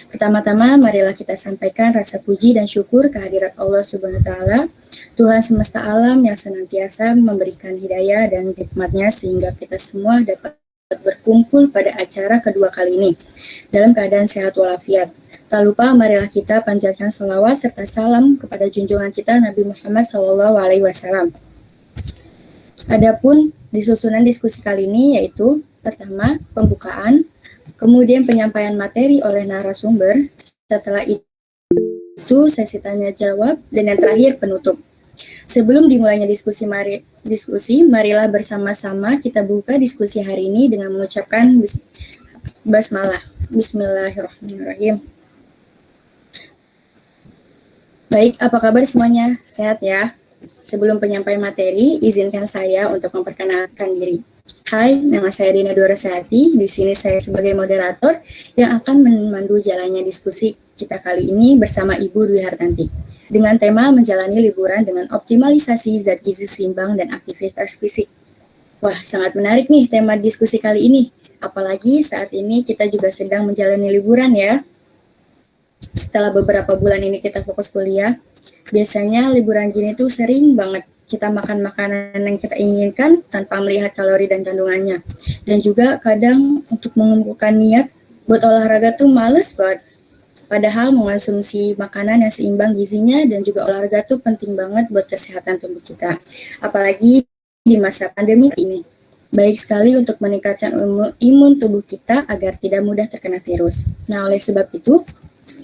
Pertama-tama, marilah kita sampaikan rasa puji dan syukur kehadirat Allah Subhanahu wa Ta'ala, Tuhan semesta alam yang senantiasa memberikan hidayah dan nikmatnya sehingga kita semua dapat berkumpul pada acara kedua kali ini dalam keadaan sehat walafiat. Tak lupa, marilah kita panjatkan sholawat serta salam kepada junjungan kita Nabi Muhammad SAW. Adapun di susunan diskusi kali ini yaitu pertama, pembukaan, kemudian penyampaian materi oleh narasumber, setelah itu sesi tanya jawab, dan yang terakhir penutup. Sebelum dimulainya diskusi, marilah bersama-sama kita buka diskusi hari ini dengan mengucapkan basmalah. Bismillahirrahmanirrahim. Baik, apa kabar semuanya? Sehat ya? Sebelum penyampaian materi, izinkan saya untuk memperkenalkan diri. Hai, nama saya Dina Dorasati. Di sini saya sebagai moderator yang akan memandu jalannya diskusi kita kali ini bersama Ibu Dwi Hartanti dengan tema menjalani liburan dengan optimalisasi zat gizi seimbang dan aktivitas fisik. Wah, sangat menarik nih tema diskusi kali ini. Apalagi saat ini kita juga sedang menjalani liburan ya. Setelah beberapa bulan ini kita fokus kuliah, biasanya liburan gini tuh sering banget kita makan makanan yang kita inginkan tanpa melihat kalori dan kandungannya. Dan juga kadang untuk mengumpulkan niat buat olahraga tuh males banget. Padahal mengonsumsi makanan yang seimbang gizinya dan juga olahraga tuh penting banget buat kesehatan tubuh kita. Apalagi di masa pandemi ini. Baik sekali untuk meningkatkan imun tubuh kita agar tidak mudah terkena virus. Nah, oleh sebab itu,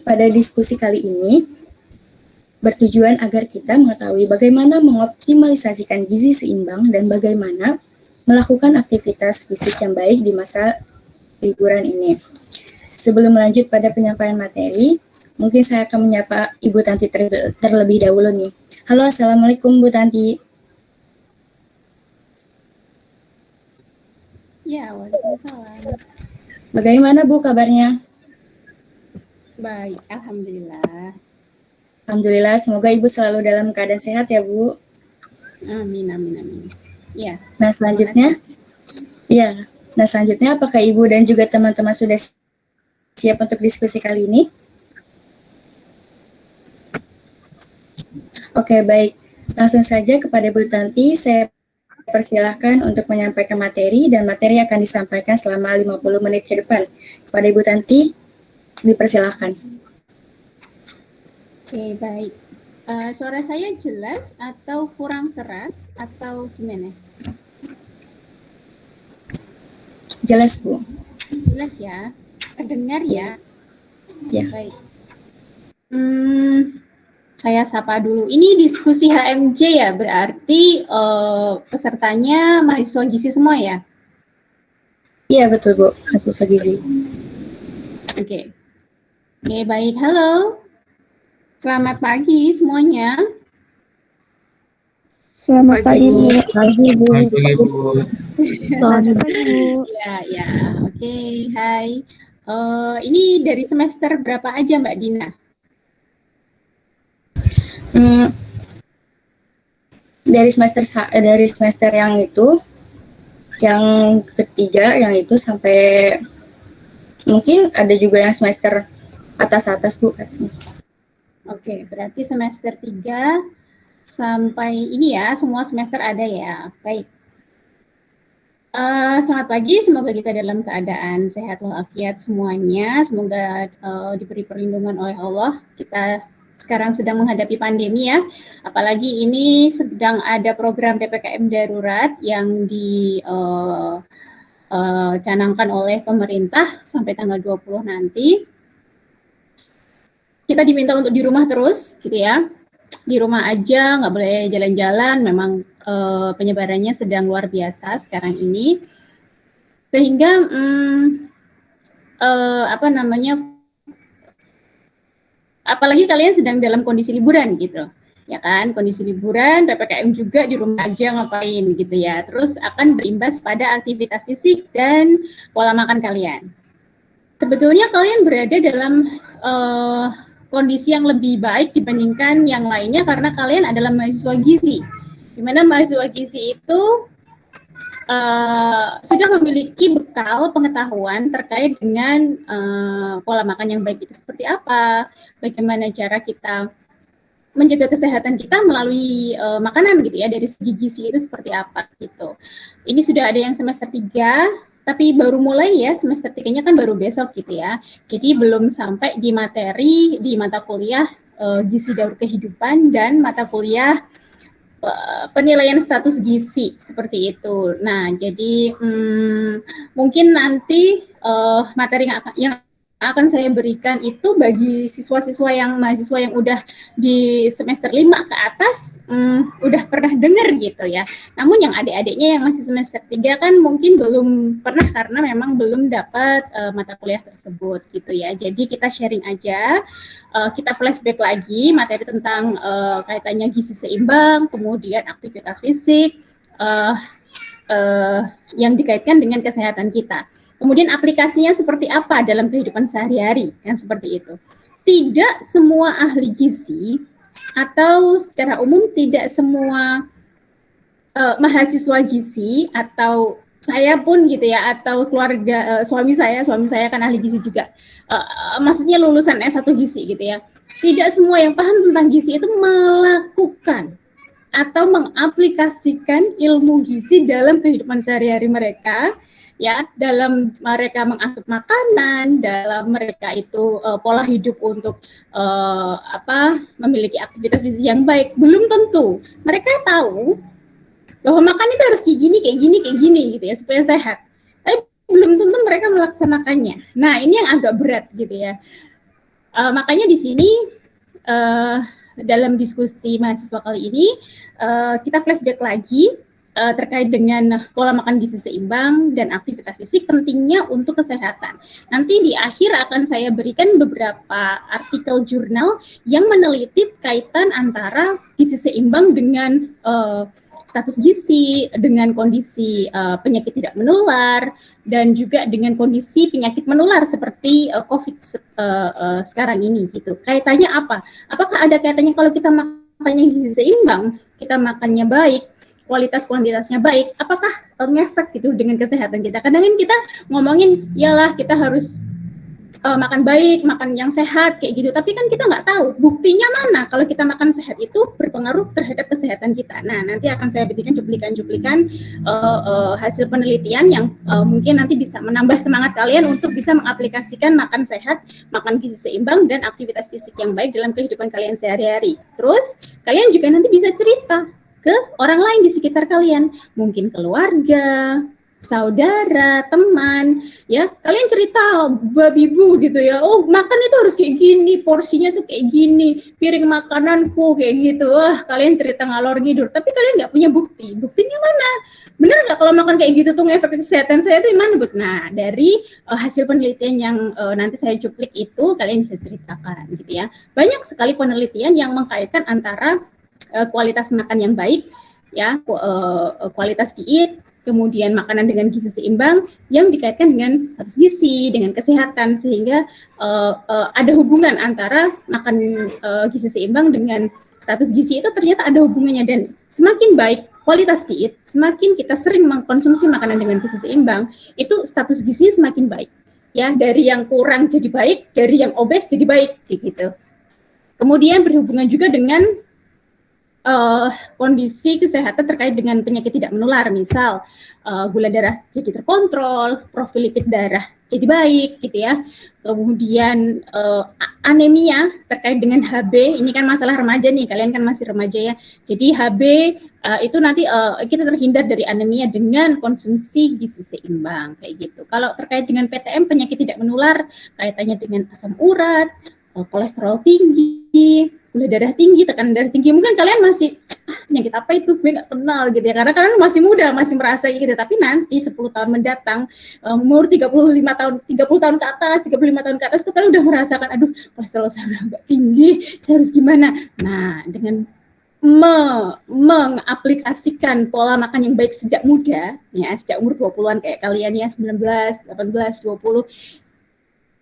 pada diskusi kali ini bertujuan agar kita mengetahui bagaimana mengoptimalisasikan gizi seimbang dan bagaimana melakukan aktivitas fisik yang baik di masa liburan ini. Sebelum melanjut pada penyampaian materi, mungkin saya akan menyapa Ibu Tanti terlebih dahulu nih. Halo, Assalamualaikum Bu Tanti. Ya, waalaikumsalam. Bagaimana Bu kabarnya? Baik, Alhamdulillah. Alhamdulillah, semoga Ibu selalu dalam keadaan sehat ya Bu. Amin, amin, amin. Ya. Nah selanjutnya, apakah Ibu dan juga teman-teman sudah siap untuk diskusi kali ini? Oke, baik. Langsung saja kepada Bu Tanti, saya persilahkan untuk menyampaikan materi dan materi akan disampaikan selama 50 menit ke depan. Kepada Ibu Tanti, dipersilahkan. Oke, baik. Suara saya jelas atau kurang keras atau gimana? Jelas, Bu. Jelas ya. Dengar ya? Ya. Baik. Saya sapa dulu. Ini diskusi HMJ ya, berarti pesertanya mahasiswa gizi semua ya? Iya, betul Bu, mahasiswa gizi. Oke, baik. Halo. Selamat pagi semuanya. Selamat pagi, Bu. Pagi, Bu. Selamat pagi, Bu. Ya. Oke, hai. Ini dari semester berapa aja, Mbak Dina? Dari semester yang itu, yang ketiga, yang itu sampai mungkin ada juga yang semester atas Bu. Oke, berarti semester 3 sampai ini ya, semua semester ada ya. Baik. Selamat pagi, semoga kita dalam keadaan sehat walafiat semuanya. Semoga diberi perlindungan oleh Allah. Kita sekarang sedang menghadapi pandemi ya. Apalagi ini sedang ada program PPKM darurat yang dicanangkan oleh pemerintah sampai tanggal 20 nanti. Kita diminta untuk di rumah terus gitu ya. Di rumah aja, nggak boleh jalan-jalan, memang penyebarannya sedang luar biasa sekarang ini, sehingga apalagi kalian sedang dalam kondisi liburan gitu, ya kan, kondisi liburan, PPKM juga di rumah aja ngapain gitu ya, terus akan berimbas pada aktivitas fisik dan pola makan kalian. Sebetulnya kalian berada dalam kondisi yang lebih baik dibandingkan yang lainnya karena kalian adalah mahasiswa gizi. Di mana mahasiswa gizi itu sudah memiliki bekal pengetahuan terkait dengan pola makan yang baik itu seperti apa, bagaimana cara kita menjaga kesehatan kita melalui makanan gitu ya, dari segi gizi itu seperti apa gitu. Ini sudah ada yang semester 3, tapi baru mulai ya, semester 3-nya kan baru besok gitu ya. Jadi belum sampai di materi di mata kuliah gizi daur kehidupan dan mata kuliah penilaian status gizi seperti itu. Nah, jadi mungkin nanti materi yang akan saya berikan itu bagi siswa-siswa yang mahasiswa yang udah di semester 5 ke atas udah pernah dengar gitu ya. Namun yang adik-adiknya yang masih semester 3 kan mungkin belum pernah karena memang belum dapat mata kuliah tersebut gitu ya. Jadi kita sharing aja, kita flashback lagi materi tentang kaitannya gizi seimbang, kemudian aktivitas fisik yang dikaitkan dengan kesehatan kita. Kemudian aplikasinya seperti apa dalam kehidupan sehari-hari, kan seperti itu. Tidak semua ahli gizi atau secara umum tidak semua mahasiswa gizi atau saya pun gitu ya, atau keluarga suami saya kan ahli gizi juga. Maksudnya lulusan S1 gizi gitu ya. Tidak semua yang paham tentang gizi itu melakukan atau mengaplikasikan ilmu gizi dalam kehidupan sehari-hari mereka. Ya, dalam mereka mengasup makanan, dalam mereka itu pola hidup untuk memiliki aktivitas fisik yang baik, belum tentu. Mereka tahu bahwa makan itu harus kayak gini gitu ya supaya sehat. Tapi belum tentu mereka melaksanakannya. Nah, ini yang agak berat gitu ya. Makanya di sini dalam diskusi mahasiswa kali ini kita flashback lagi terkait dengan pola makan gizi seimbang dan aktivitas fisik pentingnya untuk kesehatan. Nanti di akhir akan saya berikan beberapa artikel jurnal yang meneliti kaitan antara gizi seimbang dengan status gizi, dengan kondisi penyakit tidak menular, dan juga dengan kondisi penyakit menular seperti COVID sekarang ini gitu. Kaitannya apa? Apakah ada kaitannya kalau kita makannya gizi seimbang, kita makannya baik, kualitas kuantitasnya baik, apakah ngefek gitu dengan kesehatan kita? Kadang kan kita ngomongin, yalah kita harus makan baik, makan yang sehat kayak gitu, tapi kan kita nggak tahu buktinya mana kalau kita makan sehat itu berpengaruh terhadap kesehatan kita. Nah, nanti akan saya berikan cuplikan hasil penelitian yang mungkin nanti bisa menambah semangat kalian untuk bisa mengaplikasikan makan sehat, makan gizi seimbang, dan aktivitas fisik yang baik dalam kehidupan kalian sehari-hari. Terus kalian juga nanti bisa cerita ke orang lain di sekitar kalian, mungkin keluarga, saudara, teman, ya kalian cerita babi bu gitu ya, oh makan itu harus kayak gini, porsinya tuh kayak gini, piring makananku kayak gitu, wah kalian cerita ngalor ngidur, tapi kalian nggak punya buktinya mana? Bener nggak kalau makan kayak gitu tuh ngefek kesehatan saya itu mana? Nah, dari hasil penelitian yang nanti saya cuplik itu kalian bisa ceritakan gitu ya. Banyak sekali penelitian yang mengkaitkan antara kualitas makan yang baik, ya kualitas diet, kemudian makanan dengan gizi seimbang yang dikaitkan dengan status gizi, dengan kesehatan, sehingga ada hubungan antara makan gizi seimbang dengan status gizi itu ternyata ada hubungannya, dan semakin baik kualitas diet, semakin kita sering mengkonsumsi makanan dengan gizi seimbang, itu status gizi semakin baik. Ya, dari yang kurang jadi baik, dari yang obes jadi baik, gitu. Kemudian berhubungan juga dengan kondisi kesehatan terkait dengan penyakit tidak menular, misal gula darah jadi terkontrol, profil lipid darah jadi baik gitu ya. Kemudian anemia terkait dengan HB, ini kan masalah remaja nih, kalian kan masih remaja ya. Jadi HB itu nanti kita terhindar dari anemia dengan konsumsi gizi seimbang kayak gitu. Kalau terkait dengan PTM, penyakit tidak menular, kaitannya dengan asam urat, kolesterol tinggi, gula darah tinggi, tekanan darah tinggi, mungkin kalian masih penyakit apa itu gue nggak kenal gitu ya, karena kalian masih muda, masih merasa gitu, tapi nanti 10 tahun mendatang, umur 35 tahun, 30 tahun ke atas, 35 tahun ke atas, itu kalian udah merasakan, aduh kolesterol saya udah agak tinggi, saya harus gimana? Nah, dengan mengaplikasikan pola makan yang baik sejak muda, ya sejak umur 20-an kayak kalian ya, 19, 18, 20,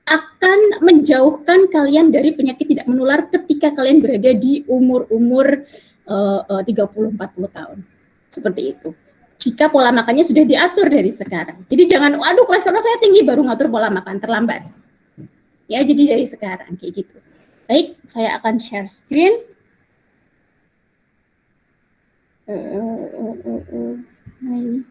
akan menjauhkan kalian dari penyakit tidak menular ketika kalian berada di umur-umur 30-40 tahun. Seperti itu. jika pola makannya sudah diatur dari sekarang. Jadi jangan, aduh kolesterol saya tinggi baru ngatur pola makan, terlambat. Ya, jadi dari sekarang kayak gitu. Baik, saya akan share screen. Nah, ini.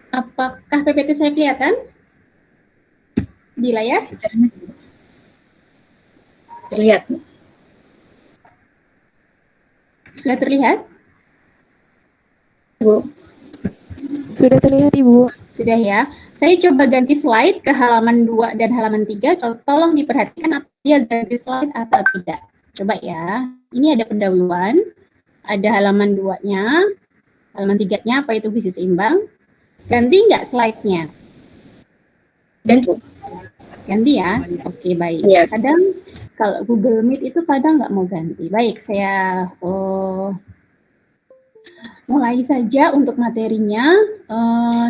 Apakah PPT saya kelihatan di layar? Terlihat. Sudah terlihat? Bu. Sudah terlihat, Ibu. Sudah ya. Saya coba ganti slide ke halaman 2 dan halaman 3. Tolong diperhatikan apakah dia ganti slide atau tidak. Coba ya. Ini ada pendahuluan. Ada halaman 2-nya. Halaman 3-nya apa itu gizi seimbang. Ganti nggak slide-nya? Ganti. Ganti ya? Oke, baik. Iya. Kadang kalau Google Meet itu kadang nggak mau ganti. Baik, saya mulai saja untuk materinya.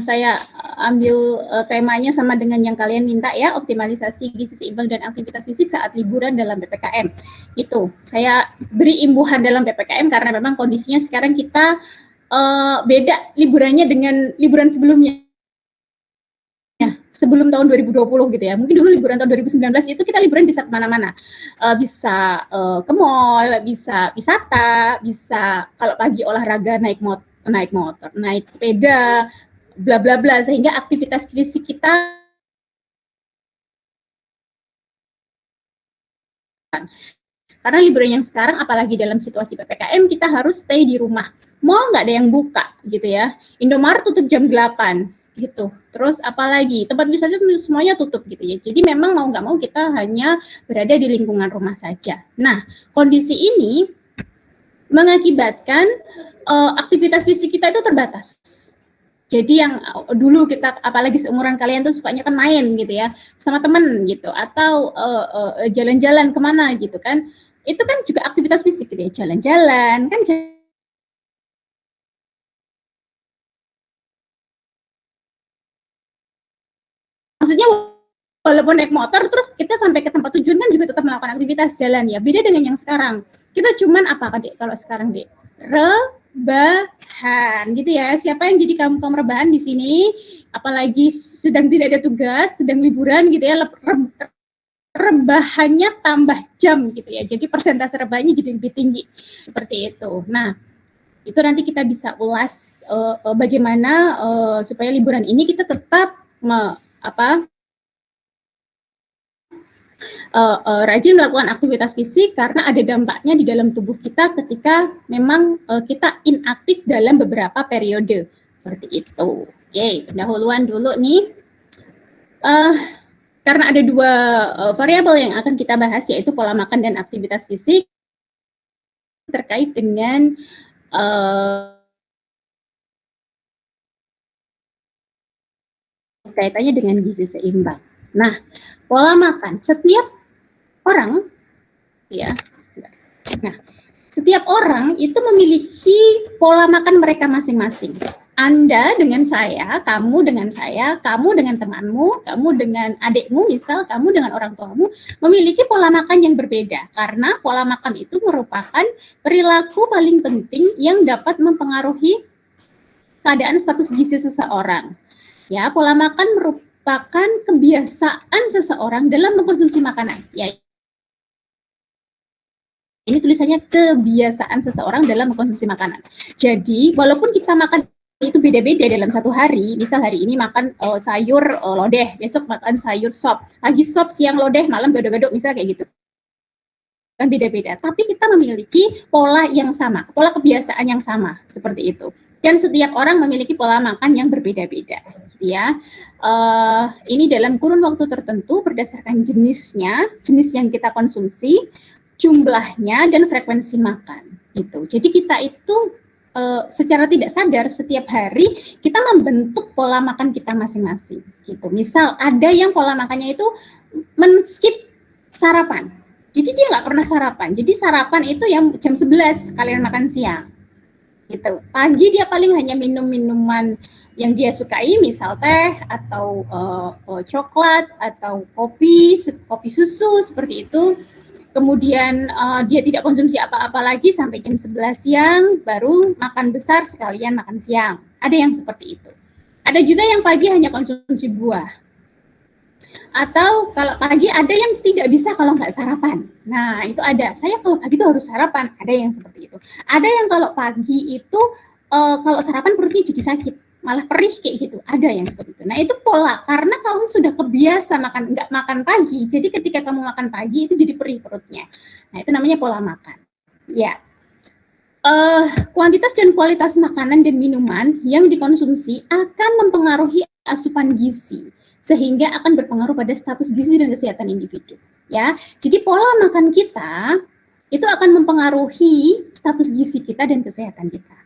Saya ambil temanya sama dengan yang kalian minta ya, optimalisasi gizi seimbang dan aktivitas fisik saat liburan dalam PPKM. Itu, saya beri imbuhan dalam PPKM karena memang kondisinya sekarang kita beda liburannya dengan liburan sebelumnya. Sebelum tahun 2020 gitu ya. Mungkin dulu liburan tahun 2019 itu kita liburan bisa kemana-mana. Bisa ke mall, bisa wisata, bisa kalau pagi olahraga naik motor, naik sepeda, bla bla bla, sehingga aktivitas fisik kita karena liburan yang sekarang apalagi dalam situasi PPKM kita harus stay di rumah. Mall nggak ada yang buka gitu ya. Indomaret tutup jam 8 gitu. Terus apalagi tempat wisata semuanya tutup gitu ya. Jadi memang mau nggak mau kita hanya berada di lingkungan rumah saja. Nah, kondisi ini mengakibatkan aktivitas fisik kita itu terbatas. Jadi yang dulu kita, apalagi seumuran kalian tuh sukanya kan main gitu ya, sama temen gitu, atau jalan-jalan kemana gitu kan, itu kan juga aktivitas fisik gitu ya, jalan-jalan kan. Maksudnya walaupun naik motor terus kita sampai ke tempat tujuan kan juga tetap melakukan aktivitas jalan ya. Beda dengan yang sekarang. Kita cuman apa Dek kalau sekarang Dek? Rebahan gitu ya. Siapa yang jadi kaum rebahan di sini? Apalagi sedang tidak ada tugas, sedang liburan gitu ya. Rebahannya tambah jam gitu ya. Jadi persentase rebahannya jadi lebih tinggi. Seperti itu. Nah, itu nanti kita bisa ulas bagaimana supaya liburan ini kita tetap rajin melakukan aktivitas fisik karena ada dampaknya di dalam tubuh kita ketika memang kita inaktif dalam beberapa periode seperti itu. Oke, pendahuluan dulu nih. Karena ada dua variabel yang akan kita bahas yaitu pola makan dan aktivitas fisik terkait dengan kaitannya dengan gizi seimbang. Nah, pola makan setiap orang ya. Nah, setiap orang itu memiliki pola makan mereka masing-masing. Anda dengan saya, kamu dengan saya, kamu dengan temanmu, kamu dengan adikmu, misal kamu dengan orang tuamu memiliki pola makan yang berbeda karena pola makan itu merupakan perilaku paling penting yang dapat mempengaruhi keadaan status gizi seseorang. Ya, pola makan merupakan kebiasaan seseorang dalam mengkonsumsi makanan. Ya, ini tulisannya kebiasaan seseorang dalam mengkonsumsi makanan. Jadi, walaupun kita makan itu beda-beda dalam satu hari, misal hari ini makan sayur lodeh, besok makan sayur sop, pagi sop, siang lodeh, malam gado-gado, misal kayak gitu. Kan beda-beda, tapi kita memiliki pola yang sama, pola kebiasaan yang sama, seperti itu. Dan setiap orang memiliki pola makan yang berbeda-beda, gitu ya. Ini dalam kurun waktu tertentu berdasarkan jenisnya, jenis yang kita konsumsi, jumlahnya dan frekuensi makan, gitu. Jadi kita itu secara tidak sadar setiap hari kita membentuk pola makan kita masing-masing, gitu. Misal ada yang pola makannya itu men-skip sarapan. Jadi dia nggak pernah sarapan. Jadi sarapan itu yang jam 11 kalian makan siang. Gitu. Pagi dia paling hanya minum minuman yang dia sukai, misal teh atau coklat atau kopi susu seperti itu. Kemudian dia tidak konsumsi apa-apa lagi sampai jam 11 siang, baru makan besar sekalian makan siang. Ada yang seperti itu. Ada juga yang pagi hanya konsumsi buah. Atau kalau pagi ada yang tidak bisa kalau nggak sarapan. Nah, itu ada. Saya kalau pagi itu harus sarapan. Ada yang seperti itu. Ada yang kalau pagi itu kalau sarapan perutnya jadi sakit, malah perih kayak gitu. Ada yang seperti itu. Nah, itu pola karena kamu sudah kebiasa nggak makan pagi. Jadi ketika kamu makan pagi itu jadi perih perutnya. Nah, itu namanya pola makan. Ya. Kuantitas dan kualitas makanan dan minuman yang dikonsumsi akan mempengaruhi asupan gizi, sehingga akan berpengaruh pada status gizi dan kesehatan individu. Ya, jadi pola makan kita itu akan mempengaruhi status gizi kita dan kesehatan kita.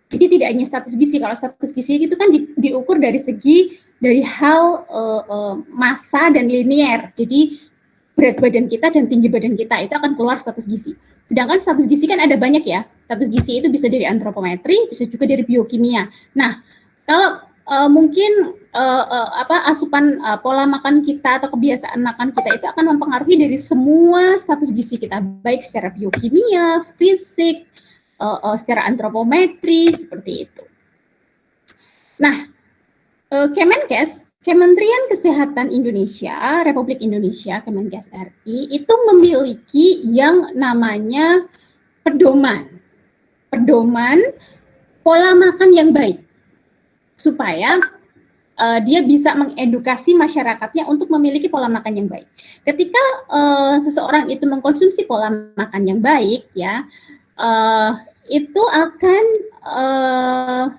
Jadi tidak hanya status gizi. Kalau status gizi itu kan diukur dari hal massa dan linear. Jadi berat badan kita dan tinggi badan kita itu akan keluar status gizi. Sedangkan status gizi kan ada banyak ya. Status gizi itu bisa dari antropometri, bisa juga dari biokimia. Nah, kalau mungkin asupan pola makan kita atau kebiasaan makan kita itu akan mempengaruhi dari semua status gizi kita, baik secara biokimia, fisik, secara antropometri, seperti itu. Nah, Kemenkes, Kementerian Kesehatan Indonesia, Republik Indonesia, Kemenkes RI, itu memiliki yang namanya pedoman pola makan yang baik, supaya dia bisa mengedukasi masyarakatnya untuk memiliki pola makan yang baik. Ketika seseorang itu mengkonsumsi pola makan yang baik, ya, itu akan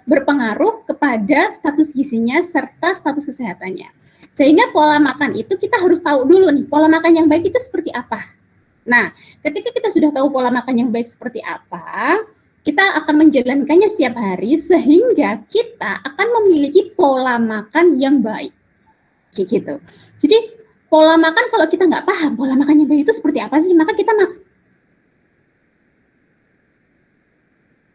berpengaruh kepada status gizinya serta status kesehatannya. Sehingga pola makan itu kita harus tahu dulu nih, pola makan yang baik itu seperti apa. Nah, ketika kita sudah tahu pola makan yang baik seperti apa, kita akan menjalankannya setiap hari sehingga kita akan memiliki pola makan yang baik. Kayak gitu. Jadi pola makan, kalau kita nggak paham pola makan yang baik itu seperti apa sih, maka kita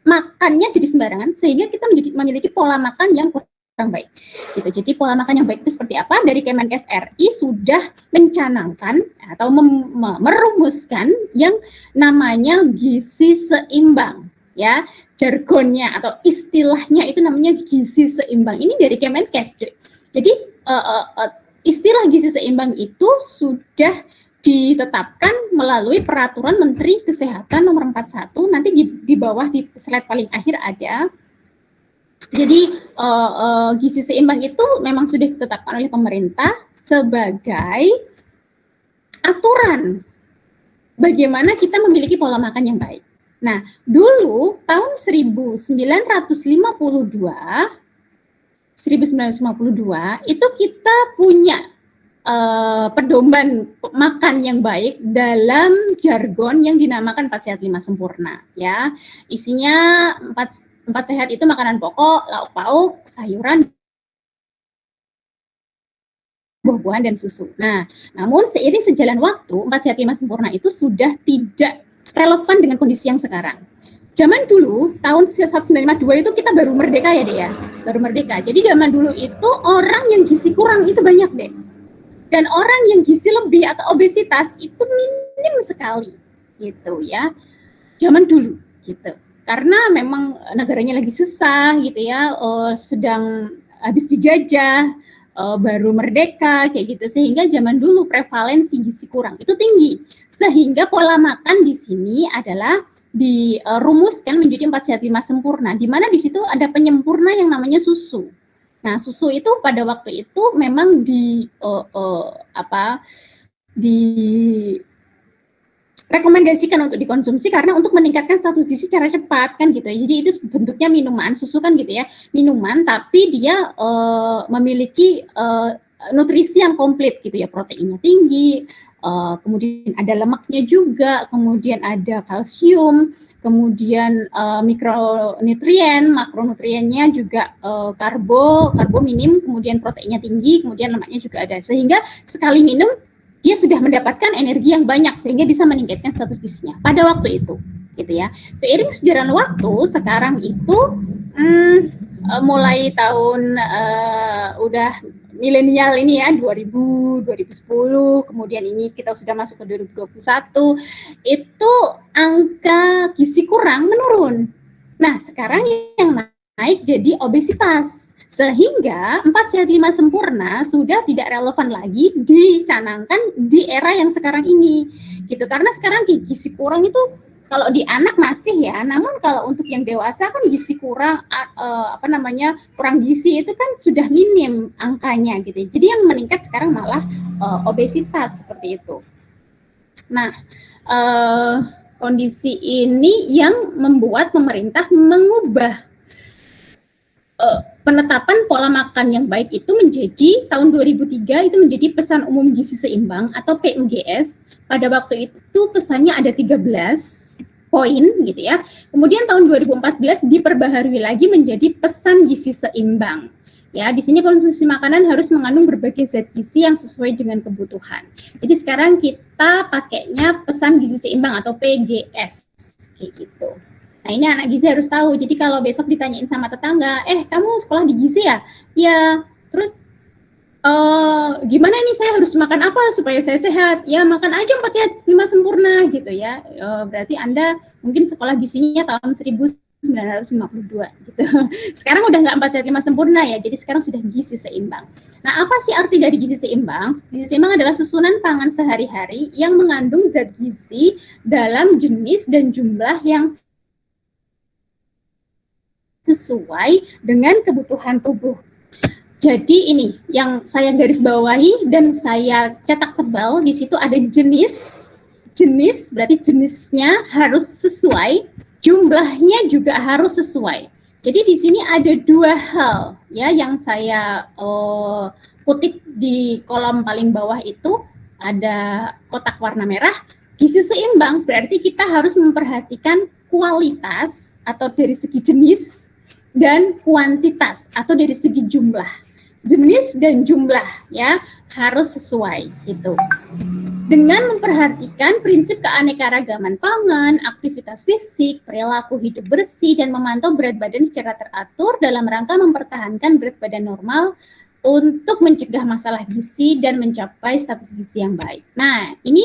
makannya jadi sembarangan sehingga kita memiliki pola makan yang kurang baik. Gitu. Jadi pola makan yang baik itu seperti apa? Dari Kemenkes RI sudah mencanangkan atau merumuskan yang namanya gizi seimbang. Ya, jargonnya atau istilahnya itu namanya gizi seimbang. Ini dari Kemenkes. Jadi istilah gizi seimbang itu sudah ditetapkan melalui Peraturan Menteri Kesehatan Nomor 41. Nanti di bawah di slide paling akhir ada. Jadi gizi seimbang itu memang sudah ditetapkan oleh pemerintah sebagai aturan bagaimana kita memiliki pola makan yang baik. Nah, dulu tahun 1952 itu kita punya pedoman makan yang baik dalam jargon yang dinamakan 4 Sehat 5 Sempurna, ya. Isinya 4 sehat itu makanan pokok, lauk pauk, sayuran, buah-buahan, dan susu. Nah, namun seiring sejalan waktu, 4 Sehat 5 Sempurna itu sudah tidak relevan dengan kondisi yang sekarang. Zaman dulu, tahun 1952 itu kita baru merdeka ya, Dek ya. Baru merdeka. Jadi zaman dulu itu orang yang gizi kurang itu banyak, Dek. Dan orang yang gizi lebih atau obesitas itu minim sekali, gitu ya. Zaman dulu, gitu. Karena memang negaranya lagi susah, gitu ya, sedang habis dijajah, baru merdeka, kayak gitu. Sehingga zaman dulu prevalensi gizi kurang itu tinggi. Sehingga pola makan di sini adalah dirumuskan menjadi 4 Sehat 5 Sempurna, di mana di situ ada penyempurna yang namanya susu. Nah, susu itu pada waktu itu memang direkomendasikan untuk dikonsumsi karena untuk meningkatkan status gizi secara cepat, kan gitu ya. Jadi itu bentuknya minuman, susu kan gitu ya, minuman tapi dia memiliki nutrisi yang komplit gitu ya, proteinnya tinggi, kemudian ada lemaknya juga, kemudian ada kalsium, kemudian mikronutrien, makronutriennya juga karbo minim, kemudian proteinnya tinggi, kemudian lemaknya juga ada. Sehingga sekali minum dia sudah mendapatkan energi yang banyak sehingga bisa meningkatkan status gizinya pada waktu itu, gitu ya. Seiring sejalan waktu, sekarang itu mulai tahun udah milenial ini ya, 2000, 2010, kemudian ini kita sudah masuk ke 2021, itu angka gizi kurang menurun. Nah, sekarang yang naik jadi obesitas. Sehingga 4 sehat 5 sempurna sudah tidak relevan lagi dicanangkan di era yang sekarang ini. Gitu. Karena sekarang gizi kurang itu kalau di anak masih ya, namun kalau untuk yang dewasa kan gizi kurang kurang gizi itu kan sudah minim angkanya gitu. Jadi yang meningkat sekarang malah obesitas seperti itu. Nah, kondisi ini yang membuat pemerintah mengubah penetapan pola makan yang baik itu menjadi tahun 2003 itu menjadi pesan umum gizi seimbang atau PUGS. Pada waktu itu pesannya ada 13 poin gitu ya. Kemudian tahun 2014 diperbaharui lagi menjadi pesan gizi seimbang. Ya, di sini konsumsi makanan harus mengandung berbagai zat gizi yang sesuai dengan kebutuhan. Jadi sekarang kita pakainya pesan gizi seimbang atau PGS kayak gitu. Nah, ini anak gizi harus tahu. Jadi kalau besok ditanyain sama tetangga, kamu sekolah di gizi ya? Iya. Terus gimana nih saya harus makan apa supaya saya sehat? Ya makan aja 4 sehat 5 sempurna gitu ya. Berarti Anda mungkin sekolah gizinya tahun 1952 gitu. Sekarang udah nggak 4 sehat 5 sempurna ya. Jadi sekarang sudah gizi seimbang. Nah, apa sih arti dari gizi seimbang? Gizi seimbang adalah susunan pangan sehari-hari yang mengandung zat gizi dalam jenis dan jumlah yang sesuai dengan kebutuhan tubuh. Jadi ini yang saya garis bawahi dan saya cetak tebal, di situ ada jenis berarti jenisnya harus sesuai, jumlahnya juga harus sesuai. Jadi di sini ada 2 hal ya yang saya kutip di kolom paling bawah itu, ada kotak warna merah. Gizi seimbang berarti kita harus memperhatikan kualitas atau dari segi jenis dan kuantitas atau dari segi jumlah. Jenis dan jumlah ya harus sesuai gitu. Dengan memperhatikan prinsip keanekaragaman pangan, aktivitas fisik, perilaku hidup bersih, dan memantau berat badan secara teratur dalam rangka mempertahankan berat badan normal untuk mencegah masalah gizi dan mencapai status gizi yang baik. Nah, ini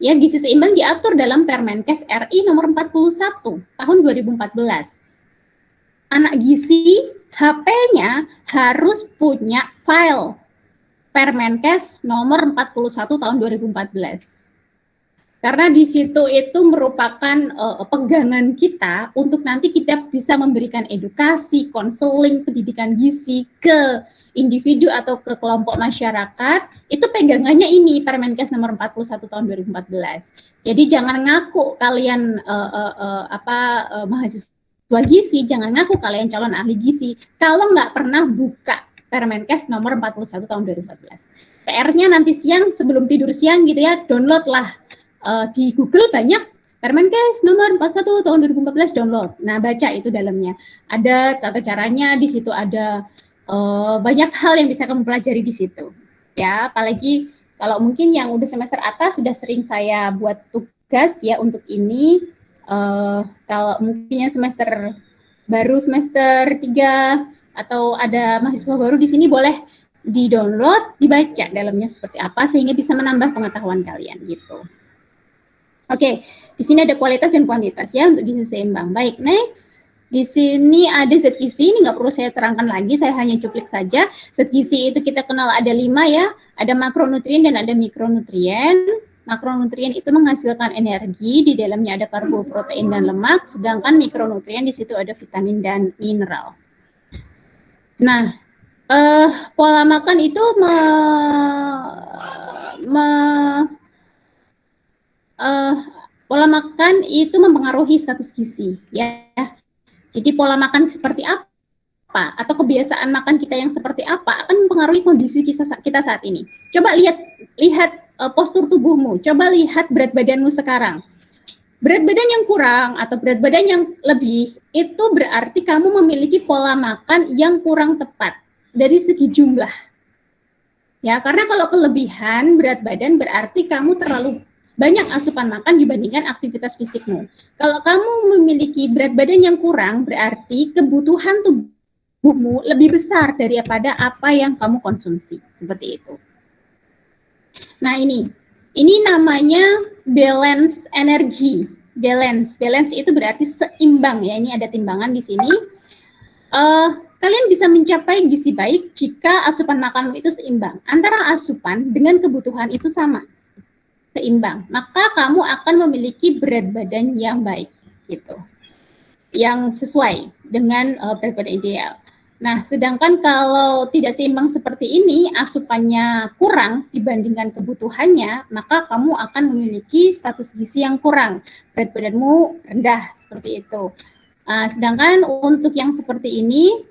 ya gizi seimbang diatur dalam Permenkes RI nomor 41 tahun 2014. Anak gizi HP-nya harus punya file Permenkes nomor 41 tahun 2014. Karena di situ itu merupakan pegangan kita untuk nanti kita bisa memberikan edukasi, konseling, pendidikan gizi ke individu atau ke kelompok masyarakat. Itu pegangannya ini Permenkes nomor 41 tahun 2014. Jadi jangan ngaku kalian mahasiswa gizi, jangan ngaku kalian calon ahli gizi kalau nggak pernah buka Permenkes nomor 41 tahun 2014. PR-nya nanti siang sebelum tidur siang gitu ya, download lah di Google banyak Permenkes nomor 41 tahun 2014 download. Nah, baca itu dalamnya. Ada tata caranya di situ, ada banyak hal yang bisa kamu pelajari di situ. Ya, apalagi kalau mungkin yang udah semester atas sudah sering saya buat tugas ya untuk ini. Kalau mungkin yang semester baru semester 3 atau ada mahasiswa baru di sini boleh di-download, dibaca dalamnya seperti apa sehingga bisa menambah pengetahuan kalian gitu. Oke, di sini ada kualitas dan kuantitas ya untuk gizi seimbang. Baik, next. Di sini ada zat gizi, ini nggak perlu saya terangkan lagi, saya hanya cuplik saja. Zat gizi itu kita kenal ada 5 ya, ada makronutrien dan ada mikronutrien. Makronutrien itu menghasilkan energi, di dalamnya ada karbo, protein, dan lemak, sedangkan mikronutrien di situ ada vitamin dan mineral. Nah, pola makan itu pola makan itu mempengaruhi status gizi, ya. Jadi pola makan seperti apa atau kebiasaan makan kita yang seperti apa akan mempengaruhi kondisi kita saat ini. Coba lihat postur tubuhmu, coba lihat berat badanmu sekarang. Berat badan yang kurang atau berat badan yang lebih itu berarti kamu memiliki pola makan yang kurang tepat dari segi jumlah. Ya, karena kalau kelebihan berat badan berarti kamu terlalu banyak asupan makan dibandingkan aktivitas fisikmu. Kalau kamu memiliki berat badan yang kurang, berarti kebutuhan tubuhmu lebih besar daripada apa yang kamu konsumsi. Seperti itu. Nah, ini namanya balance energi. Balance itu berarti seimbang ya. Ini ada timbangan di sini. Kalian bisa mencapai gizi baik jika asupan makanmu itu seimbang. Antara asupan dengan kebutuhan itu sama, seimbang. Maka kamu akan memiliki berat badan yang baik, gitu, yang sesuai dengan berat badan ideal. Nah, sedangkan kalau tidak seimbang seperti ini, asupannya kurang dibandingkan kebutuhannya, maka kamu akan memiliki status gizi yang kurang, berat badanmu rendah, seperti itu. Sedangkan untuk yang seperti ini,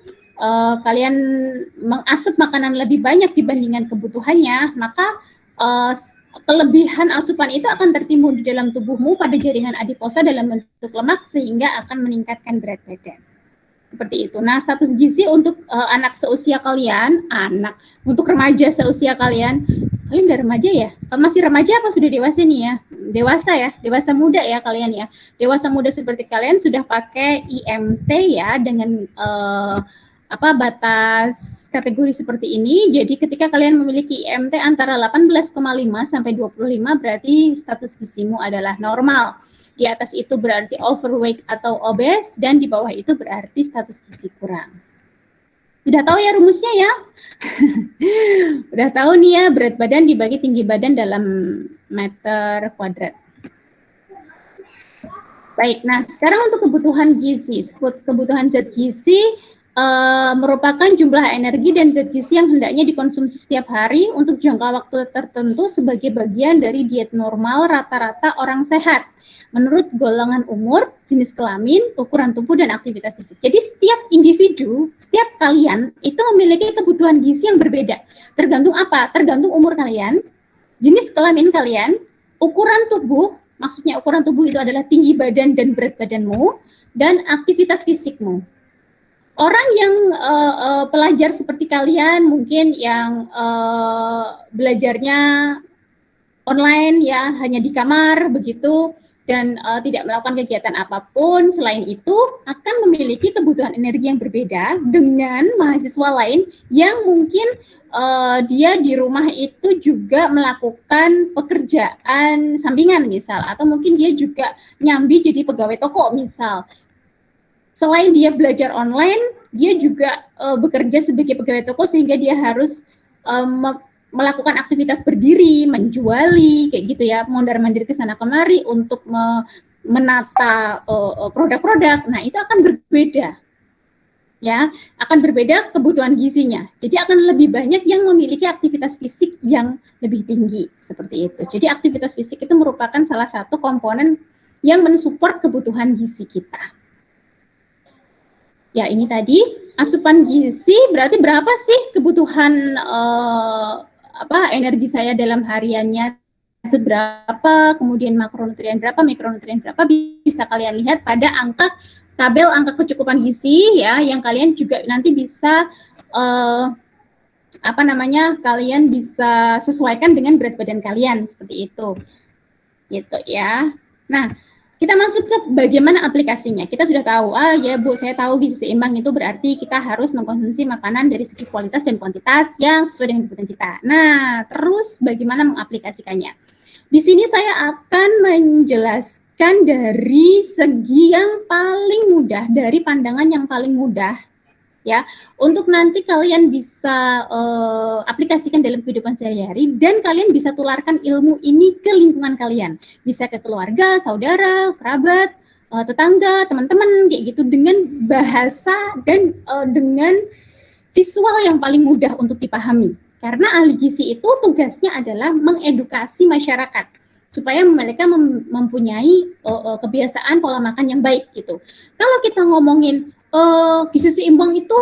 kalian mengasup makanan lebih banyak dibandingkan kebutuhannya, maka kelebihan asupan itu akan tertimbun di dalam tubuhmu pada jaringan adiposa dalam bentuk lemak sehingga akan meningkatkan berat badan. Seperti itu. Nah, status gizi untuk anak seusia kalian, untuk remaja seusia kalian udah remaja ya? Masih remaja apa sudah dewasa nih ya? Dewasa ya, dewasa muda ya kalian ya. Dewasa muda seperti kalian sudah pakai IMT ya dengan batas kategori seperti ini. Jadi ketika kalian memiliki IMT antara 18,5 sampai 25 berarti status gizimu adalah normal. Di atas itu berarti overweight atau obes, dan di bawah itu berarti status gizi kurang. Udah tahu ya rumusnya ya? Udah tahu nih ya, berat badan dibagi tinggi badan dalam meter kuadrat. Baik, nah sekarang untuk kebutuhan gizi. Kebutuhan zat gizi merupakan jumlah energi dan zat gizi yang hendaknya dikonsumsi setiap hari untuk jangka waktu tertentu sebagai bagian dari diet normal rata-rata orang sehat menurut golongan umur, jenis kelamin, ukuran tubuh, dan aktivitas fisik. Jadi setiap individu, setiap kalian itu memiliki kebutuhan gizi yang berbeda. Tergantung apa? Tergantung umur kalian, jenis kelamin kalian, ukuran tubuh, maksudnya ukuran tubuh itu adalah tinggi badan dan berat badanmu, dan aktivitas fisikmu. Orang yang pelajar seperti kalian, mungkin yang belajarnya online ya, hanya di kamar begitu, dan tidak melakukan kegiatan apapun selain itu, akan memiliki kebutuhan energi yang berbeda dengan mahasiswa lain yang mungkin dia di rumah itu juga melakukan pekerjaan sampingan misal, atau mungkin dia juga nyambi jadi pegawai toko misal. Selain dia belajar online, dia juga bekerja sebagai pegawai toko sehingga dia harus melakukan aktivitas berdiri, menjuali, kayak gitu ya, mondar-mandir ke sana kemari untuk menata produk-produk. Nah, itu akan berbeda. Ya, akan berbeda kebutuhan gizinya. Jadi akan lebih banyak yang memiliki aktivitas fisik yang lebih tinggi, seperti itu. Jadi aktivitas fisik itu merupakan salah satu komponen yang mensupport kebutuhan gizi kita. Ya, ini tadi asupan gizi berarti berapa sih kebutuhan energi saya dalam hariannya itu berapa, kemudian makronutrien berapa, mikronutrien berapa, bisa kalian lihat pada tabel angka kecukupan gizi ya, yang kalian juga nanti bisa kalian bisa sesuaikan dengan berat badan kalian, seperti itu. Gitu ya. Nah, kita masuk ke bagaimana aplikasinya. Kita sudah tahu, ya Bu, saya tahu gizi seimbang itu berarti kita harus mengkonsumsi makanan dari segi kualitas dan kuantitas yang sesuai dengan kebutuhan kita. Nah, terus bagaimana mengaplikasikannya? Di sini saya akan menjelaskan dari segi yang paling mudah, dari pandangan yang paling mudah, ya, untuk nanti kalian bisa aplikasikan dalam kehidupan sehari-hari dan kalian bisa tularkan ilmu ini ke lingkungan kalian, bisa ke keluarga, saudara, kerabat, tetangga, teman-teman, kayak gitu, dengan bahasa dan dengan visual yang paling mudah untuk dipahami. Karena ahli gizi itu tugasnya adalah mengedukasi masyarakat supaya mereka mempunyai kebiasaan pola makan yang baik gitu. Kalau kita ngomongin gizi seimbang itu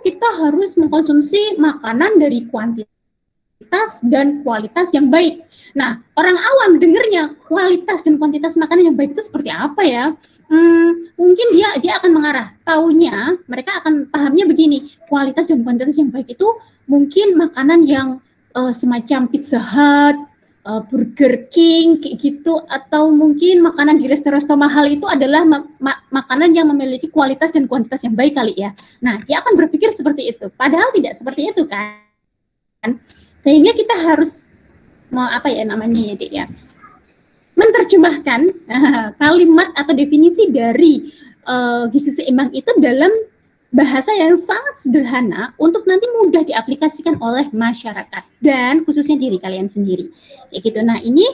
kita harus mengkonsumsi makanan dari kuantitas dan kualitas yang baik. Nah, orang awam dengernya kualitas dan kuantitas makanan yang baik itu seperti apa ya? Mungkin dia akan mengarah. Taunya mereka akan pahamnya begini, kualitas dan kuantitas yang baik itu mungkin makanan yang semacam Pizza Hut, Burger King kayak gitu, atau mungkin makanan di resto-resto mahal itu adalah makanan yang memiliki kualitas dan kuantitas yang baik kali ya. Nah, dia akan berpikir seperti itu. Padahal tidak seperti itu kan. Sehingga kita harus menerjemahkan kalimat atau definisi dari gizi seimbang itu dalam bahasa yang sangat sederhana untuk nanti mudah diaplikasikan oleh masyarakat dan khususnya diri kalian sendiri. Kayak gitu. Nah, ini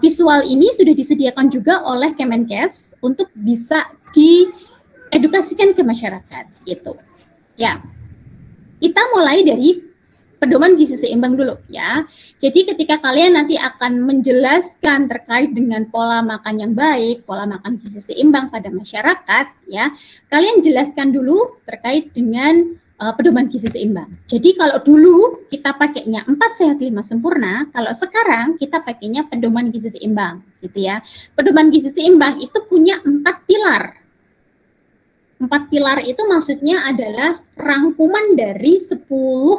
visual ini sudah disediakan juga oleh Kemenkes untuk bisa diedukasikan ke masyarakat gitu. Ya. Kita mulai dari pedoman gizi seimbang dulu ya. Jadi ketika kalian nanti akan menjelaskan terkait dengan pola makan yang baik, pola makan gizi seimbang pada masyarakat ya, kalian jelaskan dulu terkait dengan pedoman gizi seimbang. Jadi kalau dulu kita pakainya 4 sehat 5 sempurna, kalau sekarang kita pakainya pedoman gizi seimbang gitu ya. Pedoman gizi seimbang itu punya 4 pilar. 4 pilar itu maksudnya adalah rangkuman dari 10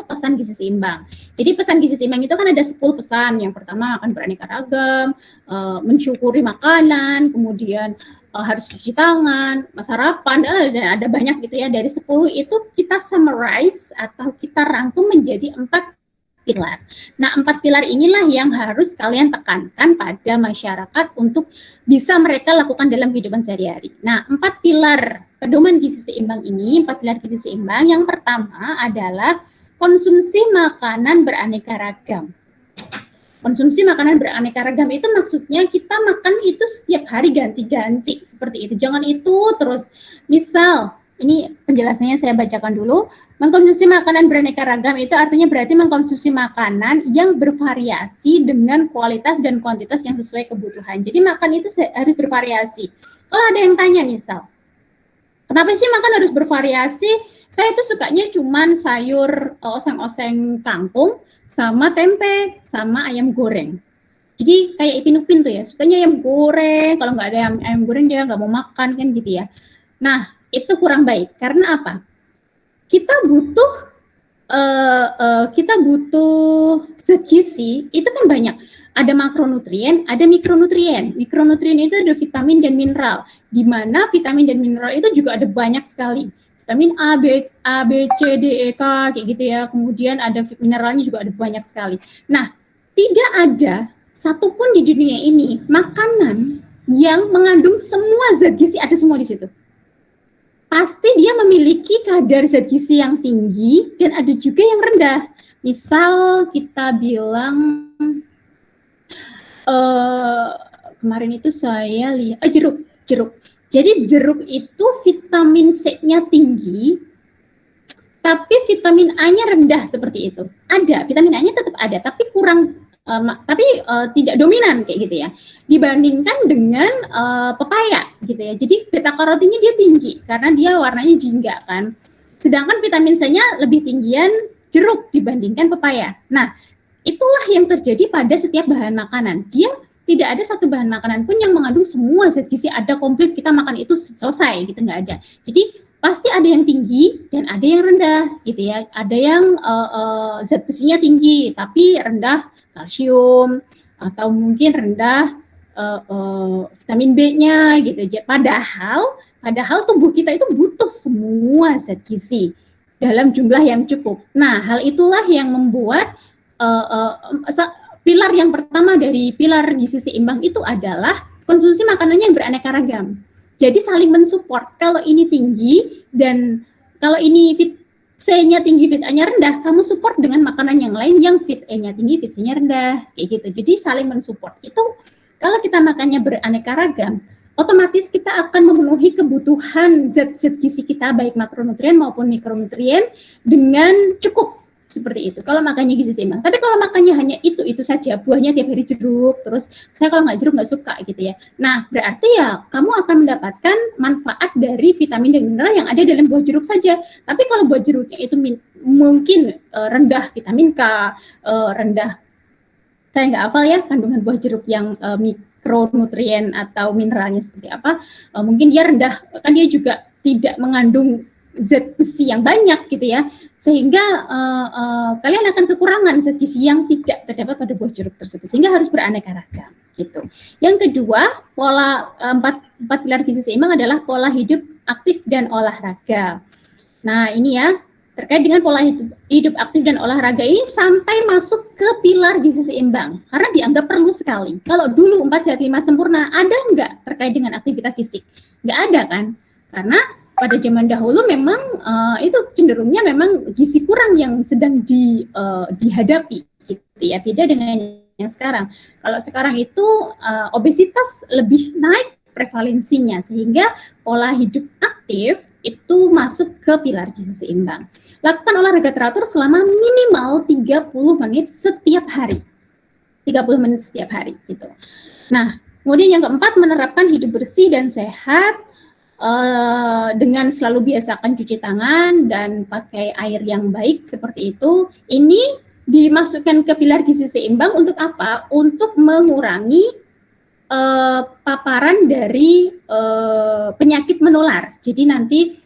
pesan gizi seimbang. Jadi pesan gizi seimbang itu kan ada 10 pesan. Yang pertama akan beraneka ragam, mensyukuri makanan, kemudian harus cuci tangan, sarapan, dan ada banyak gitu ya. Dari 10 itu kita summarize atau kita rangkum menjadi 4 pilar. Nah, 4 pilar inilah yang harus kalian tekankan pada masyarakat untuk bisa mereka lakukan dalam kehidupan sehari-hari. Nah, 4 pilar pedoman gizi seimbang ini, 4 pilar gizi seimbang, yang pertama adalah konsumsi makanan beraneka ragam. Konsumsi makanan beraneka ragam itu maksudnya kita makan itu setiap hari ganti-ganti, seperti itu. Jangan itu terus, misal, ini penjelasannya saya bacakan dulu. Mengkonsumsi makanan beraneka ragam itu artinya berarti mengkonsumsi makanan yang bervariasi dengan kualitas dan kuantitas yang sesuai kebutuhan. Jadi makan itu harus bervariasi. Kalau ada yang tanya misal, kenapa sih makan harus bervariasi? Saya itu sukanya cuman sayur oseng-oseng kangkung sama tempe sama ayam goreng. Jadi kayak Ipin Upin tuh ya, sukanya ayam goreng. Kalau nggak ada ayam goreng dia nggak mau makan kan gitu ya. Nah, itu kurang baik. Karena apa? Kita butuh zat gizi itu kan banyak. Ada makronutrien, ada mikronutrien. Mikronutrien itu ada vitamin dan mineral. Di mana vitamin dan mineral itu juga ada banyak sekali. Vitamin A, B, C, D, E, K kayak gitu ya. Kemudian ada mineralnya juga ada banyak sekali. Nah, tidak ada satupun di dunia ini makanan yang mengandung semua zat gizi, ada semua di situ. Pasti dia memiliki kadar zat gizi yang tinggi dan ada juga yang rendah. Misal kita bilang kemarin itu saya lihat jeruk. Jadi jeruk itu vitamin C-nya tinggi, tapi vitamin A-nya rendah seperti itu. Ada, vitamin A-nya tetap ada, tapi kurang. Tidak dominan kayak gitu ya, dibandingkan dengan pepaya gitu ya. Jadi beta karotinnya dia tinggi karena dia warnanya jingga kan. Sedangkan vitamin C-nya lebih tinggian jeruk dibandingkan pepaya. Nah, itulah yang terjadi pada setiap bahan makanan. Dia tidak ada satu bahan makanan pun yang mengandung semua zat gizi ada komplit kita makan itu selesai gitu, nggak ada. Jadi pasti ada yang tinggi dan ada yang rendah gitu ya. Ada yang zat besinya tinggi tapi rendah kalsium, atau mungkin rendah vitamin B-nya gitu. Padahal tubuh kita itu butuh semua zat gizi dalam jumlah yang cukup. Nah, hal itulah yang membuat pilar yang pertama dari pilar gizi seimbang itu adalah konsumsi makanannya yang beraneka ragam. Jadi saling mensupport. Kalau ini tinggi dan kalau ini C-nya tinggi, fit A-nya rendah, kamu support dengan makanan yang lain yang fit E-nya tinggi, fit C-nya rendah, kayak gitu. Jadi saling mensupport. Itu kalau kita makannya beraneka ragam, otomatis kita akan memenuhi kebutuhan zat-zat gizi kita, baik makronutrien maupun mikronutrien, dengan cukup seperti itu. Kalau makannya gizi seimbang. Tapi kalau makannya hanya itu saja, buahnya tiap hari jeruk, terus saya kalau nggak jeruk nggak suka gitu ya. Nah, berarti ya kamu akan mendapatkan manfaat dari vitamin dan mineral yang ada dalam buah jeruk saja. Tapi kalau buah jeruknya itu mungkin rendah vitamin K, rendah, saya nggak hafal ya kandungan buah jeruk yang mikronutrien atau mineralnya seperti apa. Mungkin dia rendah, kan dia juga tidak mengandung zat besi yang banyak gitu ya, sehingga kalian akan kekurangan zat gizi yang tidak terdapat pada buah jeruk tersebut, sehingga harus beraneka ragam gitu. Yang kedua, pola empat pilar gizi seimbang adalah pola hidup aktif dan olahraga. Nah ini ya, terkait dengan pola hidup aktif dan olahraga ini sampai masuk ke pilar gizi seimbang karena dianggap perlu sekali. Kalau dulu 4 sehat 5 sempurna, ada nggak terkait dengan aktivitas fisik? Nggak ada kan? Karena pada zaman dahulu memang itu cenderungnya memang gizi kurang yang sedang dihadapi gitu ya, beda dengan yang sekarang. Kalau sekarang itu obesitas lebih naik prevalensinya, sehingga pola hidup aktif itu masuk ke pilar gizi seimbang. Lakukan olahraga teratur selama minimal 30 menit setiap hari. 30 menit setiap hari gitu. Nah, kemudian yang keempat, menerapkan hidup bersih dan sehat dengan selalu biasakan cuci tangan dan pakai air yang baik seperti itu. Ini dimasukkan ke pilar gizi seimbang untuk apa? Untuk mengurangi paparan dari penyakit menular. Jadi nanti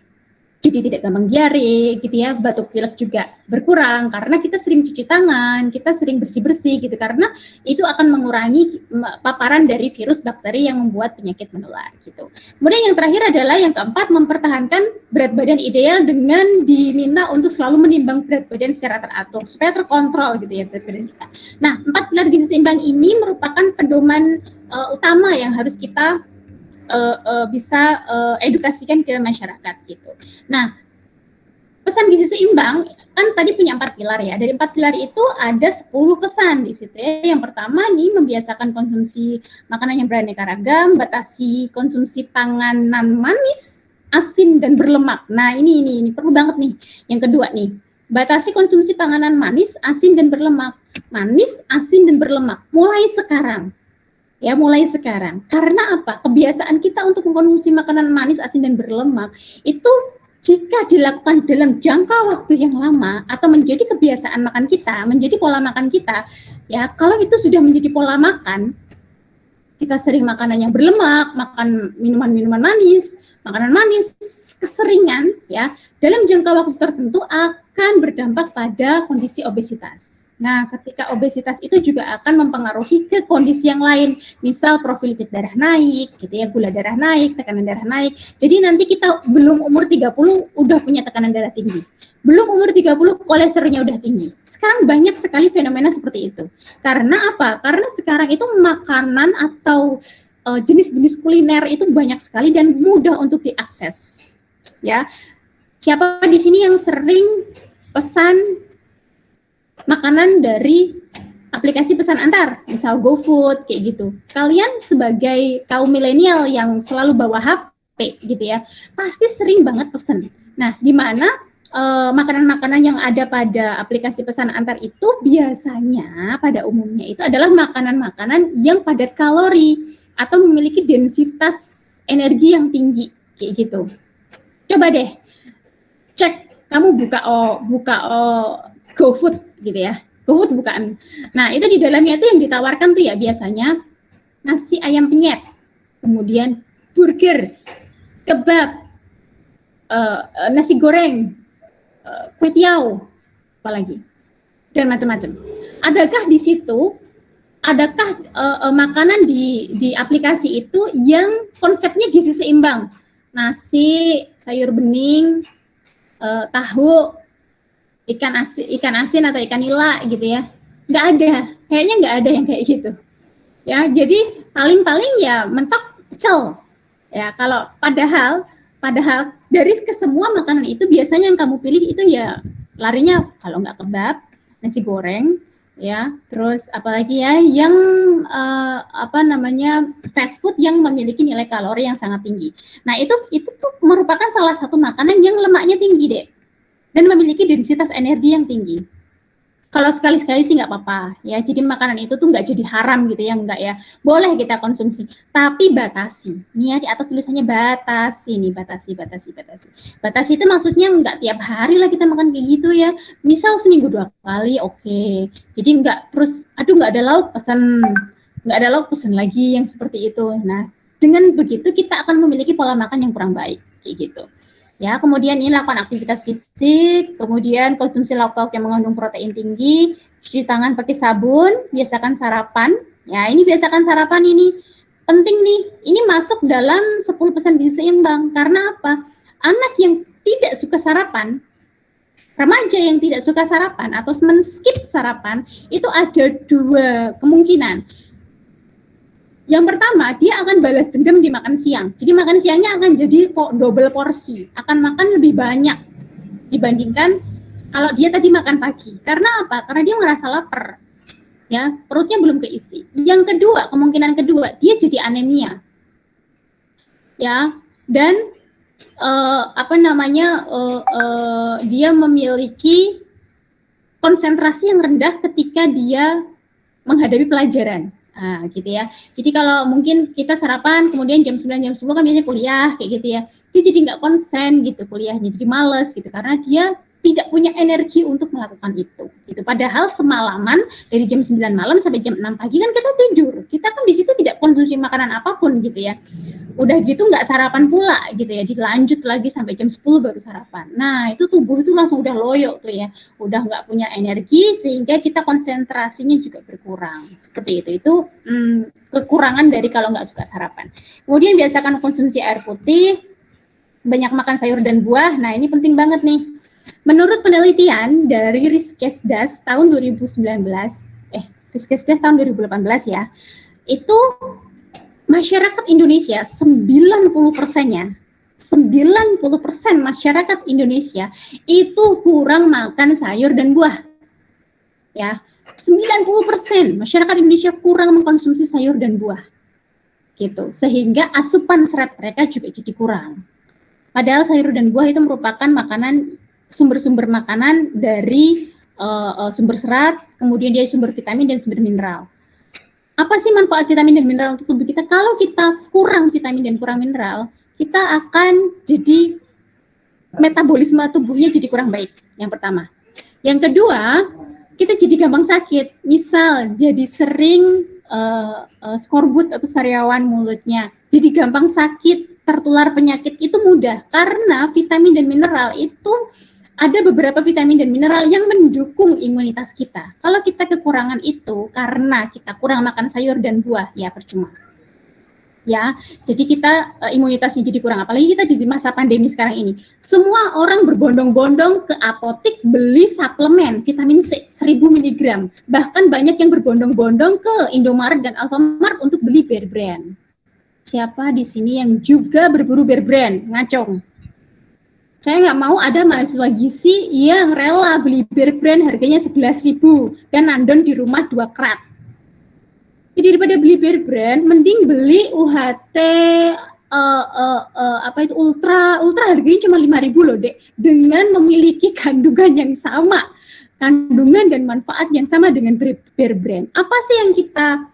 jadi tidak gampang diare gitu ya, batuk pilek juga berkurang karena kita sering cuci tangan, kita sering bersih-bersih gitu, karena itu akan mengurangi paparan dari virus bakteri yang membuat penyakit menular gitu. Kemudian yang terakhir adalah yang keempat, mempertahankan berat badan ideal dengan diminta untuk selalu menimbang berat badan secara teratur supaya terkontrol gitu ya berat badan kita. Nah, 4 pilar gizi seimbang ini merupakan pedoman utama yang harus kita bisa edukasikan ke masyarakat gitu. Nah, pesan gizi seimbang kan tadi punya 4 pilar ya. Dari 4 pilar itu ada 10 pesan di situ ya. Yang pertama nih, membiasakan konsumsi makanan yang beraneka ragam, batasi konsumsi panganan manis, asin dan berlemak. Nah, ini perlu banget nih. Yang kedua nih, batasi konsumsi panganan manis, asin dan berlemak. Manis, asin dan berlemak mulai sekarang. Ya, mulai sekarang. Karena apa? Kebiasaan kita untuk mengkonsumsi makanan manis, asin, dan berlemak itu jika dilakukan dalam jangka waktu yang lama atau menjadi kebiasaan makan kita, menjadi pola makan kita, ya kalau itu sudah menjadi pola makan, kita sering makanan yang berlemak, makan minuman-minuman manis, makanan manis, keseringan, ya dalam jangka waktu tertentu akan berdampak pada kondisi obesitas. Nah, ketika obesitas itu juga akan mempengaruhi ke kondisi yang lain, misal profil lipid darah naik, gitu ya, gula darah naik, tekanan darah naik. Jadi nanti kita belum umur 30 udah punya tekanan darah tinggi. Belum umur 30 kolesterolnya udah tinggi. Sekarang banyak sekali fenomena seperti itu. Karena apa? Karena sekarang itu makanan atau jenis-jenis kuliner itu banyak sekali dan mudah untuk diakses. Ya. Siapa di sini yang sering pesan makanan dari aplikasi pesan antar, misal GoFood kayak gitu. Kalian sebagai kaum milenial yang selalu bawa HP gitu ya, pasti sering banget pesen. Nah, di mana makanan-makanan yang ada pada aplikasi pesan antar itu biasanya pada umumnya itu adalah makanan-makanan yang padat kalori atau memiliki densitas energi yang tinggi kayak gitu. Coba deh cek, kamu buka GoFood gitu ya, GoFood bukaan. Nah, itu di dalamnya itu yang ditawarkan tuh ya biasanya nasi ayam penyet, kemudian burger, kebab, nasi goreng, kue tiaw, apalagi, dan macam-macam. Adakah di situ, makanan di aplikasi itu yang konsepnya gizi seimbang? Nasi, sayur bening, tahu, ikan asin atau ikan nila gitu ya, nggak ada, kayaknya nggak ada yang kayak gitu ya. Jadi paling ya mentok pecel ya. Kalau padahal dari kesemua makanan itu biasanya yang kamu pilih itu ya larinya kalau nggak kebab, nasi goreng ya, terus apalagi ya yang fast food yang memiliki nilai kalori yang sangat tinggi. Nah, itu tuh merupakan salah satu makanan yang lemaknya tinggi deh dan memiliki densitas energi yang tinggi. Kalau sekali-sekali sih nggak apa-apa ya. Jadi makanan itu tuh nggak jadi haram gitu ya, nggak ya. Boleh kita konsumsi, tapi batasi. Nih ya, di atas tulisannya batasi nih, batasi. Batasi itu maksudnya nggak tiap hari lah kita makan kayak gitu ya. Misal seminggu 2 kali, oke. Jadi nggak terus, aduh nggak ada lauk pesan lagi yang seperti itu. Nah, dengan begitu kita akan memiliki pola makan yang kurang baik kayak gitu. Ya, kemudian ini lakukan aktivitas fisik, kemudian konsumsi lauk-pauk yang mengandung protein tinggi, cuci tangan pakai sabun, biasakan sarapan. Ya, ini biasakan sarapan ini penting nih. Ini masuk dalam 10% gizi seimbang. Karena apa? Anak yang tidak suka sarapan, remaja yang tidak suka sarapan atau men-skip sarapan, itu ada dua kemungkinan. Yang pertama, dia akan balas dendam di makan siang. Jadi makan siangnya akan jadi double porsi, akan makan lebih banyak dibandingkan kalau dia tadi makan pagi. Karena apa? Karena dia merasa lapar. Ya, perutnya belum keisi. Yang kedua, kemungkinan kedua, dia jadi anemia. Ya, dan dia memiliki konsentrasi yang rendah ketika dia menghadapi pelajaran. Nah, gitu ya. Jadi kalau mungkin kita sarapan, kemudian jam 9, jam 10 kan biasanya kuliah, kayak gitu ya. Dia jadi nggak konsen gitu kuliahnya, jadi males gitu. Karena dia tidak punya energi untuk melakukan itu. Gitu. Padahal semalaman, dari jam 9 malam sampai jam 6 pagi kan kita tidur. Kita kan di situ tidak konsumsi makanan apapun gitu ya. Udah gitu nggak sarapan pula gitu ya, dilanjut lagi sampai jam 10 baru sarapan. Nah, itu tubuh itu langsung udah loyo tuh ya. Udah nggak punya energi sehingga kita konsentrasinya juga berkurang. Seperti itu. Itu kekurangan dari kalau nggak suka sarapan. Kemudian biasakan konsumsi air putih, banyak makan sayur dan buah. Nah, ini penting banget nih. Menurut penelitian dari Riskesdas tahun 2019, Riskesdas tahun 2018 ya, itu masyarakat Indonesia 90%-nya, 90% masyarakat Indonesia itu kurang makan sayur dan buah. Ya, 90% masyarakat Indonesia kurang mengkonsumsi sayur dan buah. Gitu. Sehingga asupan serat mereka juga jadi kurang. Padahal sayur dan buah itu merupakan sumber-sumber makanan dari sumber serat, kemudian dia sumber vitamin dan sumber mineral. Apa sih manfaat vitamin dan mineral untuk tubuh kita? Kalau kita kurang vitamin dan kurang mineral, kita akan jadi metabolisme tubuhnya jadi kurang baik. Yang pertama. Yang kedua, kita jadi gampang sakit. Misal jadi sering skorbut atau sariawan mulutnya. Jadi gampang sakit, tertular penyakit itu mudah karena vitamin dan mineral itu ada beberapa vitamin dan mineral yang mendukung imunitas kita. Kalau kita kekurangan itu karena kita kurang makan sayur dan buah, ya percuma. Ya, jadi kita imunitasnya jadi kurang. Apalagi kita di masa pandemi sekarang ini. Semua orang berbondong-bondong ke apotik beli suplemen vitamin C 1000 mg. Bahkan banyak yang berbondong-bondong ke Indomaret dan Alfamart untuk beli Bear Brand. Siapa di sini yang juga berburu Bear Brand? Ngacong. Saya nggak mau ada mahasiswa gizi yang rela beli Bear Brand harganya 11.000 dan nandon di rumah 2 krat. Jadi daripada beli Bear Brand, mending beli UHT ultra harganya cuma 5.000 loh, Dek. Dengan memiliki kandungan yang sama, kandungan dan manfaat yang sama dengan Bear Brand. Apa sih yang kita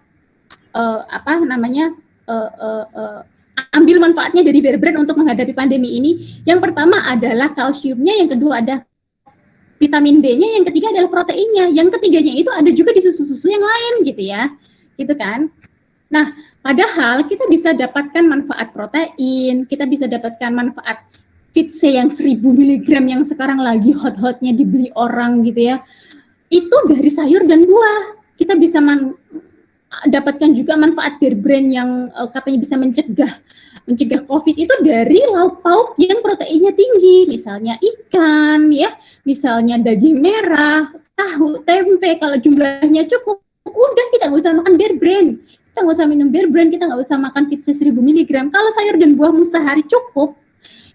ambil manfaatnya dari Bear Brand untuk menghadapi pandemi ini? Yang pertama adalah kalsiumnya, yang kedua ada vitamin D-nya, yang ketiga adalah proteinnya, yang ketiganya itu ada juga di susu-susu yang lain gitu ya, gitu kan. Nah, padahal kita bisa dapatkan manfaat protein, kita bisa dapatkan manfaat Fit C yang 1000 mg yang sekarang lagi hot-hotnya dibeli orang gitu ya, itu dari sayur dan buah. Kita bisa dapatkan juga manfaat Bear Brand yang katanya bisa mencegah COVID itu dari lauk pauk yang proteinnya tinggi, misalnya ikan ya, misalnya daging merah, tahu, tempe. Kalau jumlahnya cukup, udah kita nggak usah makan Bear Brand, kita nggak usah minum Bear Brand, kita nggak usah makan Fit C 1000 mg. Kalau sayur dan buahmu sehari cukup,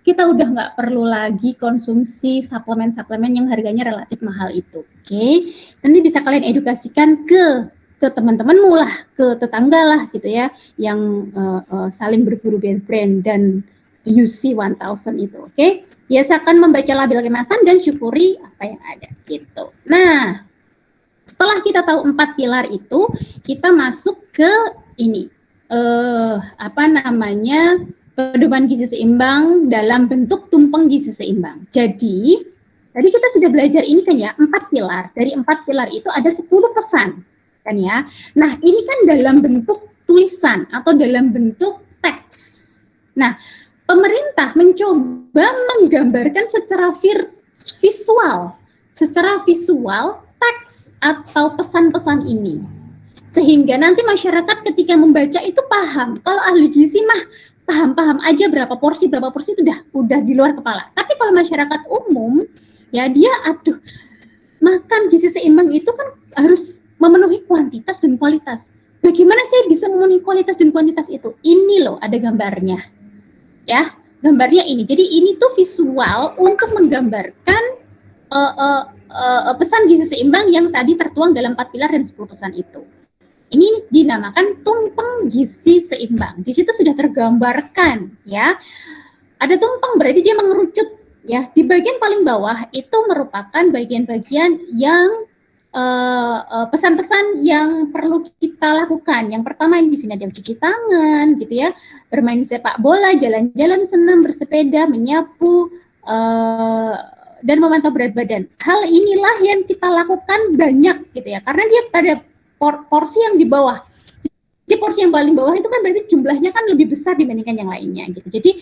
kita udah nggak perlu lagi konsumsi suplemen-suplemen yang harganya relatif mahal itu. Oke, nanti bisa kalian edukasikan ke teman-temanmu lah, ke tetangga lah gitu ya, yang saling berburu Bear Brand dan UC 1000 itu. Oke, biasakan membaca label kemasan dan syukuri apa yang ada gitu. Nah, setelah kita tahu 4 pilar itu, kita masuk ke ini pedoman gizi seimbang dalam bentuk tumpeng gizi seimbang. Jadi tadi kita sudah belajar ini kan ya, 4 pilar. Dari 4 pilar itu ada 10 pesan kan ya. Nah, ini kan dalam bentuk tulisan atau dalam bentuk teks. Nah, pemerintah mencoba menggambarkan secara visual teks atau pesan-pesan ini. Sehingga nanti masyarakat ketika membaca itu paham. Kalau ahli gizi mah paham-paham aja berapa porsi itu udah di luar kepala. Tapi kalau masyarakat umum ya dia makan gizi seimbang itu kan harus memenuhi kuantitas dan kualitas. Bagaimana saya bisa memenuhi kualitas dan kuantitas itu? Ini loh ada gambarnya. Ya, gambarnya ini. Jadi ini tuh visual untuk menggambarkan pesan gizi seimbang yang tadi tertuang dalam 4 pilar dan 10 pesan itu. Ini dinamakan tumpeng gizi seimbang. Di situ sudah tergambarkan ya. Ada tumpeng berarti dia mengerucut ya. Di bagian paling bawah itu merupakan bagian-bagian yang pesan-pesan yang perlu kita lakukan. Yang pertama di sini ada mencuci tangan gitu ya, bermain sepak bola, jalan-jalan senam, bersepeda, menyapu, dan memantau berat badan. Hal inilah yang kita lakukan banyak gitu ya, karena dia pada porsi yang di bawah. Jadi porsi yang paling bawah itu kan berarti jumlahnya kan lebih besar dibandingkan yang lainnya gitu. Jadi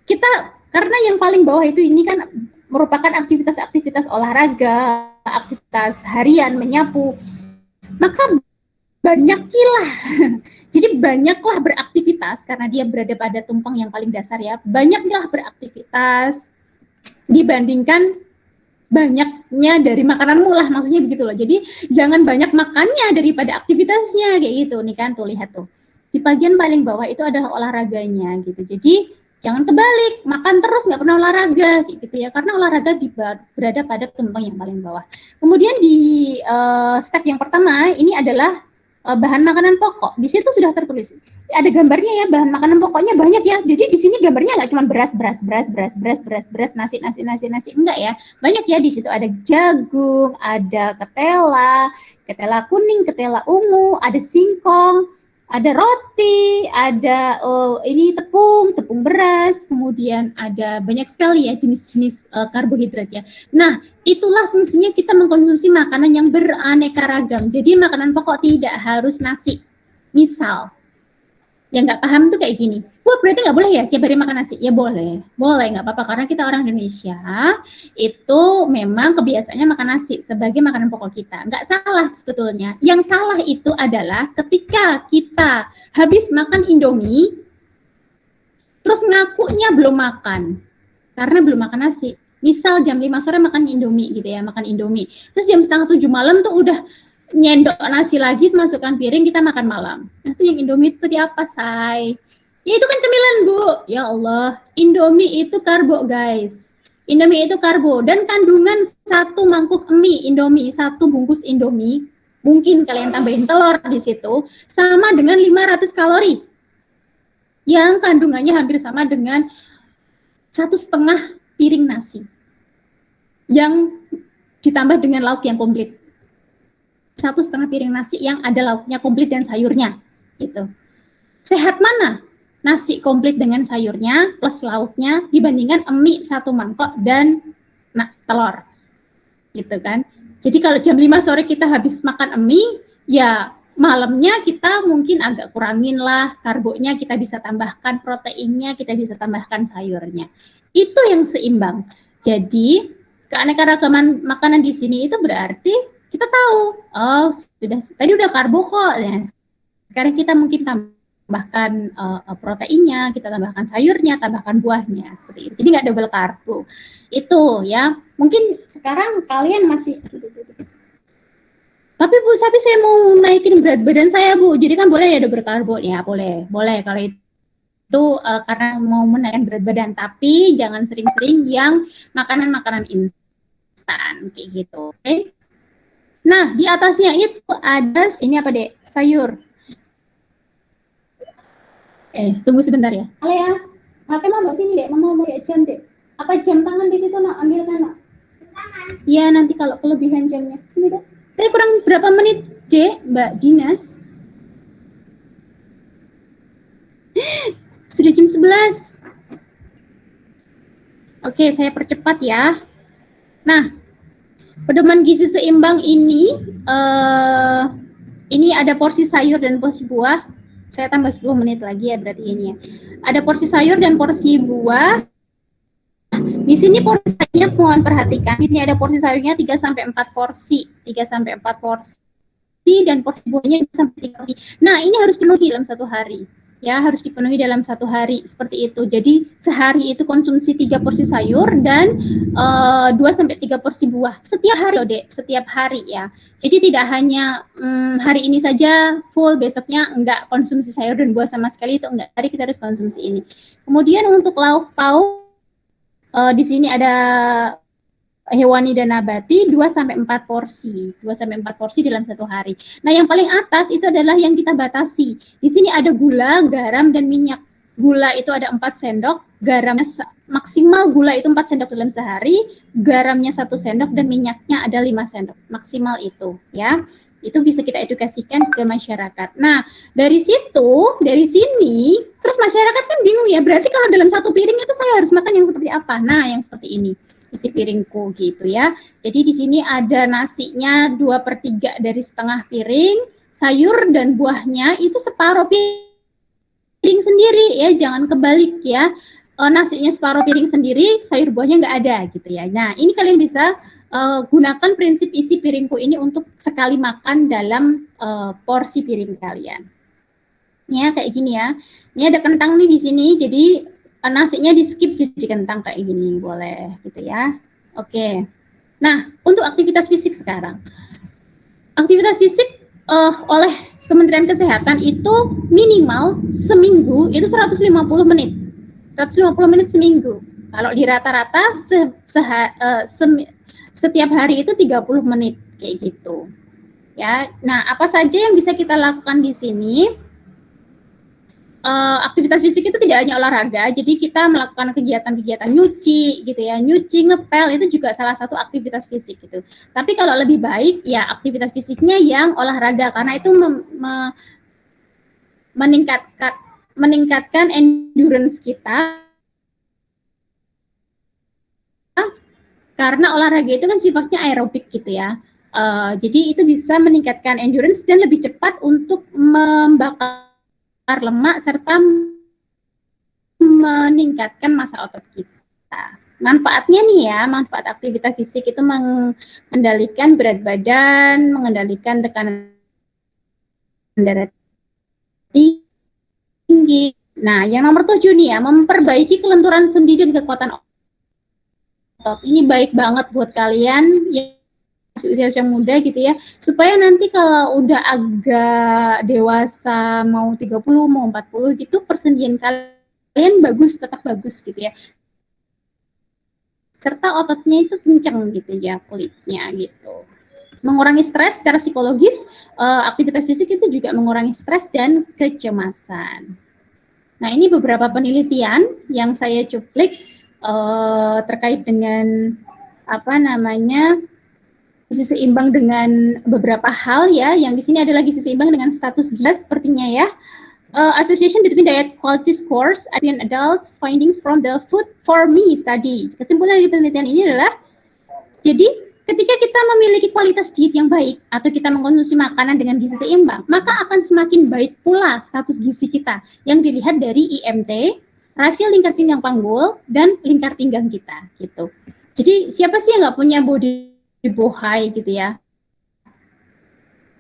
kita karena yang paling bawah itu ini kan merupakan aktivitas-aktivitas olahraga, aktivitas harian, menyapu, maka banyakilah. Jadi banyaklah beraktivitas karena dia berada pada tumpeng yang paling dasar ya. Banyaklah beraktivitas dibandingkan banyaknya dari makananmu lah, maksudnya begitu loh. Jadi jangan banyak makannya daripada aktivitasnya kayak gitu nih kan, tuh lihat tuh. Di bagian paling bawah itu adalah olahraganya gitu. Jadi jangan kebalik, makan terus nggak pernah olahraga gitu ya, karena olahraga berada pada tumpeng yang paling bawah. Kemudian di step yang pertama ini adalah bahan makanan pokok. Di situ sudah tertulis ada gambarnya ya, bahan makanan pokoknya banyak ya. Jadi di sini gambarnya nggak cuma beras, nasi, enggak ya. Banyak ya, di situ ada jagung, ada ketela kuning, ketela ungu, ada singkong, ada roti, ada ini tepung beras, kemudian ada banyak sekali ya jenis-jenis karbohidrat ya. Nah, itulah fungsinya kita mengkonsumsi makanan yang beraneka ragam. Jadi makanan pokok tidak harus nasi. Misal, yang nggak paham tuh kayak gini, wah berarti nggak boleh ya tiap hari makan nasi? Ya boleh nggak apa-apa, karena kita orang Indonesia itu memang kebiasaannya makan nasi sebagai makanan pokok kita. Nggak salah sebetulnya. Yang salah itu adalah ketika kita habis makan Indomie, terus ngakunya belum makan, karena belum makan nasi. Misal jam 5 sore makan Indomie gitu ya, makan Indomie. Terus jam 6:30 malam tuh udah nyendok nasi lagi, masukkan piring, kita makan malam. Nah, itu yang Indomie itu tadi apa, say? Ya itu kan cemilan, Bu. Ya Allah, Indomie itu karbo, guys. Indomie itu karbo. Dan kandungan satu mangkuk mie Indomie, satu bungkus Indomie, mungkin kalian tambahin telur di situ, sama dengan 500 kalori. Yang kandungannya hampir sama dengan 1,5 piring nasi. Yang ditambah dengan lauk yang komplit. 1,5 piring nasi yang ada lauknya komplit dan sayurnya gitu. Sehat mana nasi komplit dengan sayurnya plus lauknya dibandingkan mie 1 mangkok dan telur gitu kan. Jadi kalau jam 5 sore kita habis makan mie, ya malamnya kita mungkin agak kurangin lah karbonya, kita bisa tambahkan proteinnya, kita bisa tambahkan sayurnya. Itu yang seimbang. Jadi keanekaragaman makanan di sini itu berarti kita tahu, oh tadi udah karbo kok. Ya, sekarang kita mungkin tambahkan proteinnya, kita tambahkan sayurnya, tambahkan buahnya, seperti itu. Jadi nggak double karbo. Itu ya. Mungkin sekarang kalian masih, tapi Bu, tapi saya mau naikin berat badan saya, Bu. Jadi kan boleh ya double karbo ya, boleh kalau itu karena mau menaikkan berat badan. Tapi jangan sering-sering yang makanan-makanan instan kayak gitu, oke? Nah, di atasnya itu ada ini apa, Dek? Sayur. Tunggu sebentar ya. Alea, HP Mama sini, Dek. Mama mau lihat jam, Dek. Apa jam tangan di situ, Nak? Ambilkan, Nak. Iya, nanti kalau kelebihan jamnya. Sini, Dek. Tadi kurang berapa menit, Mbak Dina? Sudah jam 11. Oke, saya percepat ya. Nah, pedoman gizi seimbang ini ada porsi sayur dan porsi buah. Saya tambah 10 menit lagi ya berarti ini ya. Ada porsi sayur dan porsi buah. Di sini porsinya mohon perhatikan. Di sini ada porsi sayurnya 3 sampai 4 porsi. 3 sampai 4 porsi dan porsi buahnya 2 sampai 3 porsi. Nah, ini harus dipenuhi dalam satu hari. Ya, harus dipenuhi dalam satu hari seperti itu. Jadi sehari itu konsumsi 3 porsi sayur dan 2 sampai 3 porsi buah setiap hari, Dek, setiap hari ya. Jadi tidak hanya hari ini saja full, besoknya enggak konsumsi sayur dan buah sama sekali, itu enggak. Hari kita harus konsumsi ini. Kemudian untuk lauk pauk di sini ada hewani dan nabati 2 sampai 4 porsi. 2 sampai 4 porsi dalam satu hari. Nah, yang paling atas itu adalah yang kita batasi. Di sini ada gula, garam, dan minyak. Gula itu ada 4 sendok, garamnya maksimal gula itu 4 sendok dalam sehari, garamnya 1 sendok, dan minyaknya ada 5 sendok. Maksimal itu, ya. Itu bisa kita edukasikan ke masyarakat. Nah, dari sini, terus masyarakat kan bingung ya, berarti kalau dalam satu piring itu saya harus makan yang seperti apa? Nah, yang seperti ini, isi piringku gitu ya. Jadi di sini ada nasinya 2/3 dari setengah piring, sayur dan buahnya itu separuh piring sendiri ya, jangan kebalik ya. Nasinya separuh piring sendiri, sayur buahnya nggak ada gitu ya. Nah, ini kalian bisa gunakan prinsip isi piringku ini untuk sekali makan dalam porsi piring kalian. Ya, kayak gini ya. Ini ada kentang nih di sini, jadi nasinya di skip jadi kentang kayak gini, boleh gitu ya. Oke. Nah, untuk aktivitas fisik sekarang. Aktivitas fisik oleh Kementerian Kesehatan itu minimal seminggu itu 150 menit. 150 menit seminggu. Kalau di rata-rata setiap hari itu 30 menit kayak gitu. Ya. Nah, apa saja yang bisa kita lakukan di sini? Aktivitas fisik itu tidak hanya olahraga, jadi kita melakukan kegiatan-kegiatan nyuci gitu ya, nyuci, ngepel itu juga salah satu aktivitas fisik gitu. Tapi kalau lebih baik ya aktivitas fisiknya yang olahraga karena itu meningkatkan endurance kita. Karena olahraga itu kan sifatnya aerobik gitu ya. Jadi itu bisa meningkatkan endurance dan lebih cepat untuk membakar lemak serta meningkatkan massa otot kita. Manfaatnya nih ya, manfaat aktivitas fisik itu mengendalikan berat badan, mengendalikan tekanan darah tinggi. Nah, yang nomor 7 nih ya, memperbaiki kelenturan sendi dan kekuatan otot. Ini baik banget buat kalian yang masih usia-usia muda gitu ya, supaya nanti kalau udah agak dewasa mau 30, mau 40 gitu, persendian kalian bagus, tetap bagus gitu ya. Serta ototnya itu kencang gitu ya, kulitnya gitu. Mengurangi stres secara psikologis, aktivitas fisik itu juga mengurangi stres dan kecemasan. Nah, ini beberapa penelitian yang saya cuplik terkait dengan gizi seimbang dengan beberapa hal ya. Yang di sini ada lagi gizi seimbang dengan status gila sepertinya ya. Association between diet quality scores in adults, findings from the Food for Me study. Kesimpulan dari penelitian ini adalah, jadi ketika kita memiliki kualitas diet yang baik atau kita mengkonsumsi makanan dengan gizi seimbang, maka akan semakin baik pula status gizi kita yang dilihat dari IMT, rasio lingkar pinggang panggul, dan lingkar pinggang kita gitu. Jadi siapa sih yang nggak punya body bohai gitu ya,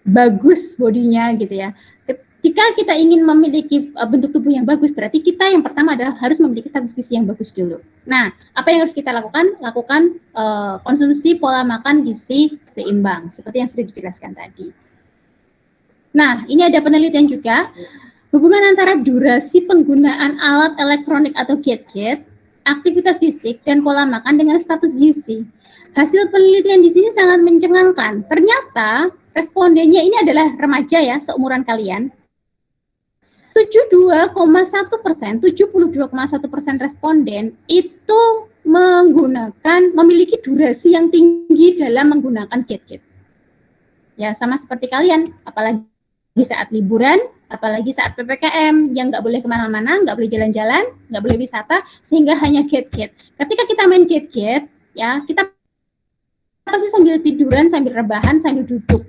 bagus bodinya gitu ya. Ketika kita ingin memiliki bentuk tubuh yang bagus, berarti kita yang pertama adalah harus memiliki status gizi yang bagus dulu. Nah, apa yang harus kita lakukan? Lakukan konsumsi pola makan gizi seimbang seperti yang sudah dijelaskan tadi. Nah, ini ada penelitian juga hubungan antara durasi penggunaan alat elektronik atau gadget, aktivitas fisik, dan pola makan dengan status gizi. Hasil penelitian di sini sangat mencengangkan. Ternyata respondennya ini adalah remaja ya, seumuran kalian. 72,1% responden itu memiliki durasi yang tinggi dalam menggunakan gadget. Ya, sama seperti kalian, apalagi saat liburan, apalagi saat PPKM, yang nggak boleh kemana-mana, nggak boleh jalan-jalan, nggak boleh wisata, sehingga hanya gadget. Ketika kita main gadget, ya kita pasti sambil tiduran, sambil rebahan, sambil duduk,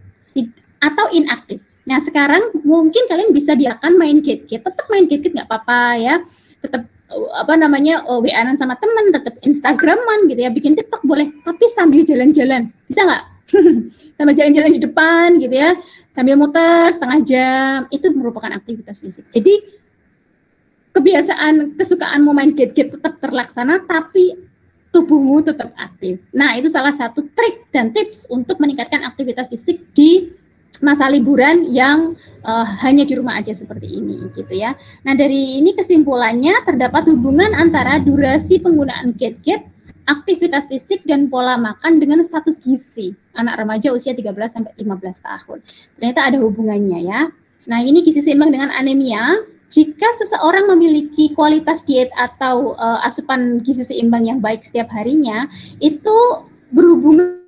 atau inaktif. Nah, sekarang mungkin kalian bisa biarkan main gate-gate, tetap main gate-gate nggak apa-apa ya, tetap WA-an sama teman, tetap Instagraman gitu ya, bikin TikTok boleh, tapi sambil jalan-jalan, bisa nggak? Sambil jalan-jalan di depan gitu ya, sambil muter setengah jam, itu merupakan aktivitas fisik. Jadi kesukaanmu main gate-gate tetap terlaksana, tapi tubuhmu tetap aktif. Nah, itu salah satu trik dan tips untuk meningkatkan aktivitas fisik di masa liburan yang hanya di rumah aja seperti ini gitu ya. Nah, dari ini kesimpulannya terdapat hubungan antara durasi penggunaan gate-gate, aktivitas fisik dan pola makan dengan status gizi anak remaja usia 13 sampai 15 tahun. Ternyata ada hubungannya ya. Nah, ini gizi seimbang dengan anemia. Jika seseorang memiliki kualitas diet atau asupan gizi seimbang yang baik setiap harinya, itu berhubungan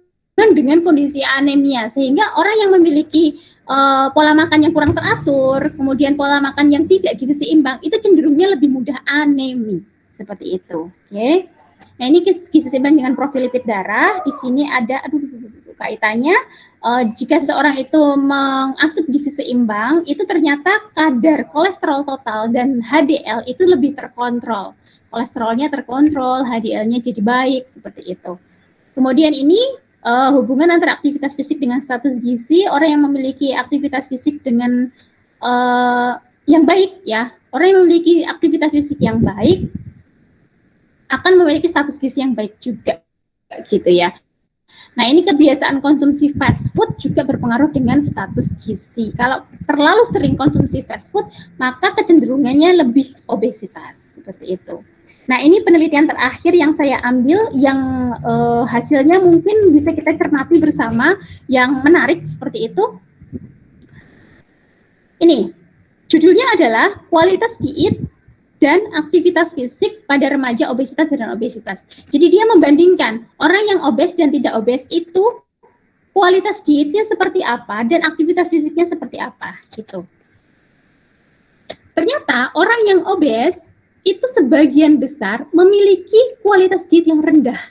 dengan kondisi anemia, sehingga orang yang memiliki pola makan yang kurang teratur, kemudian pola makan yang tidak gizi seimbang, itu cenderungnya lebih mudah anemi, seperti itu. Oke. Nah, ini gizi seimbang dengan profil lipid darah. Di sini ada kaitannya. Jika seseorang itu mengasup gizi seimbang, itu ternyata kadar kolesterol total dan HDL itu lebih terkontrol. Kolesterolnya terkontrol, HDL-nya jadi baik, seperti itu. Kemudian ini hubungan antara aktivitas fisik dengan status gizi. Orang yang memiliki aktivitas fisik dengan yang baik ya, orang yang memiliki aktivitas fisik yang baik akan memiliki status gizi yang baik juga, gitu ya. Nah, ini kebiasaan konsumsi fast food juga berpengaruh dengan status gizi. Kalau terlalu sering konsumsi fast food, maka kecenderungannya lebih obesitas, seperti itu. Nah, ini penelitian terakhir yang saya ambil, yang hasilnya mungkin bisa kita cermati bersama, yang menarik seperti itu. Ini, judulnya adalah kualitas diet dan aktivitas fisik pada remaja obesitas dan obesitas. Jadi dia membandingkan orang yang obes dan tidak obes itu kualitas dietnya seperti apa dan aktivitas fisiknya seperti apa gitu. Ternyata orang yang obes itu sebagian besar memiliki kualitas diet yang rendah.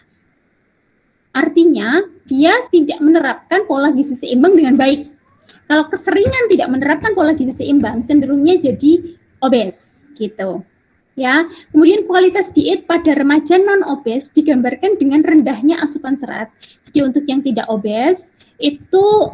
Artinya dia tidak menerapkan pola gizi seimbang dengan baik. Kalau keseringan tidak menerapkan pola gizi seimbang, cenderungnya jadi obes gitu. Ya, kemudian kualitas diet pada remaja non obes digambarkan dengan rendahnya asupan serat. Jadi untuk yang tidak obes itu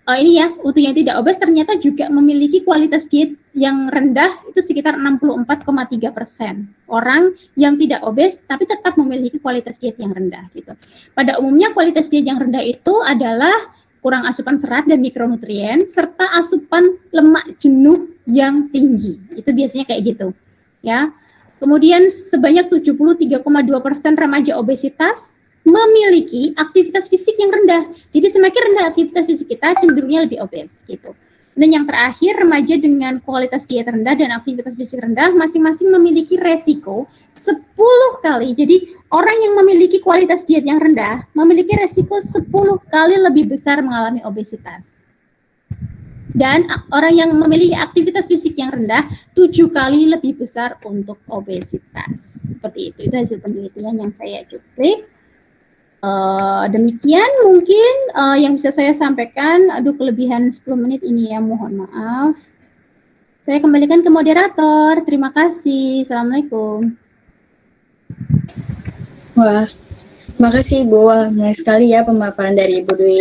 ini ya, untuk yang tidak obes ternyata juga memiliki kualitas diet yang rendah, itu sekitar 64,3%. Orang yang tidak obes tapi tetap memiliki kualitas diet yang rendah gitu. Pada umumnya kualitas diet yang rendah itu adalah kurang asupan serat dan mikronutrien serta asupan lemak jenuh yang tinggi. Itu biasanya kayak gitu. Ya, kemudian sebanyak 73,2% remaja obesitas memiliki aktivitas fisik yang rendah. Jadi semakin rendah aktivitas fisik kita, cenderungnya lebih obes gitu. Dan yang terakhir, remaja dengan kualitas diet rendah dan aktivitas fisik rendah masing-masing memiliki resiko 10 kali. Jadi orang yang memiliki kualitas diet yang rendah memiliki resiko 10 kali lebih besar mengalami obesitas. Dan orang yang memiliki aktivitas fisik yang rendah 7 kali lebih besar untuk obesitas. Seperti itu hasil penelitian yang saya cuplik. Demikian mungkin yang bisa saya sampaikan. Aduh, kelebihan 10 menit ini ya, mohon maaf. Saya kembalikan ke moderator. Terima kasih. Assalamualaikum. Wah, makasih Ibu. Wah, menarik sekali ya pemaparan dari Ibu Dwi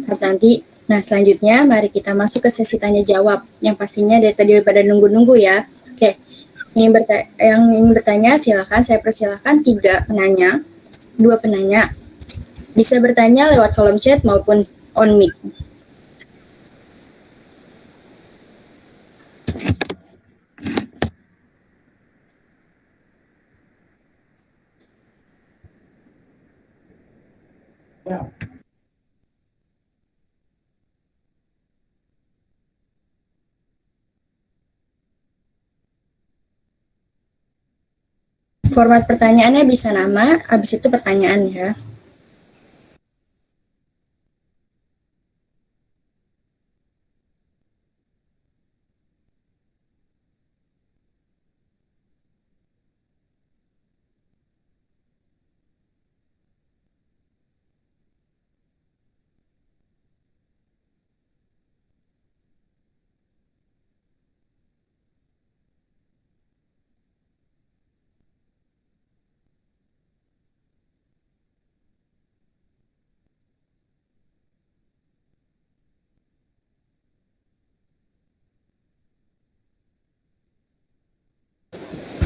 Hartanti. Nah, selanjutnya mari kita masuk ke sesi tanya jawab yang pastinya dari tadi pada nunggu-nunggu ya. Oke, yang ingin bertanya silakan, saya persilakan 3 penanya, 2 penanya. Bisa bertanya lewat kolom chat maupun on mic. Format pertanyaannya bisa nama, habis itu pertanyaan ya.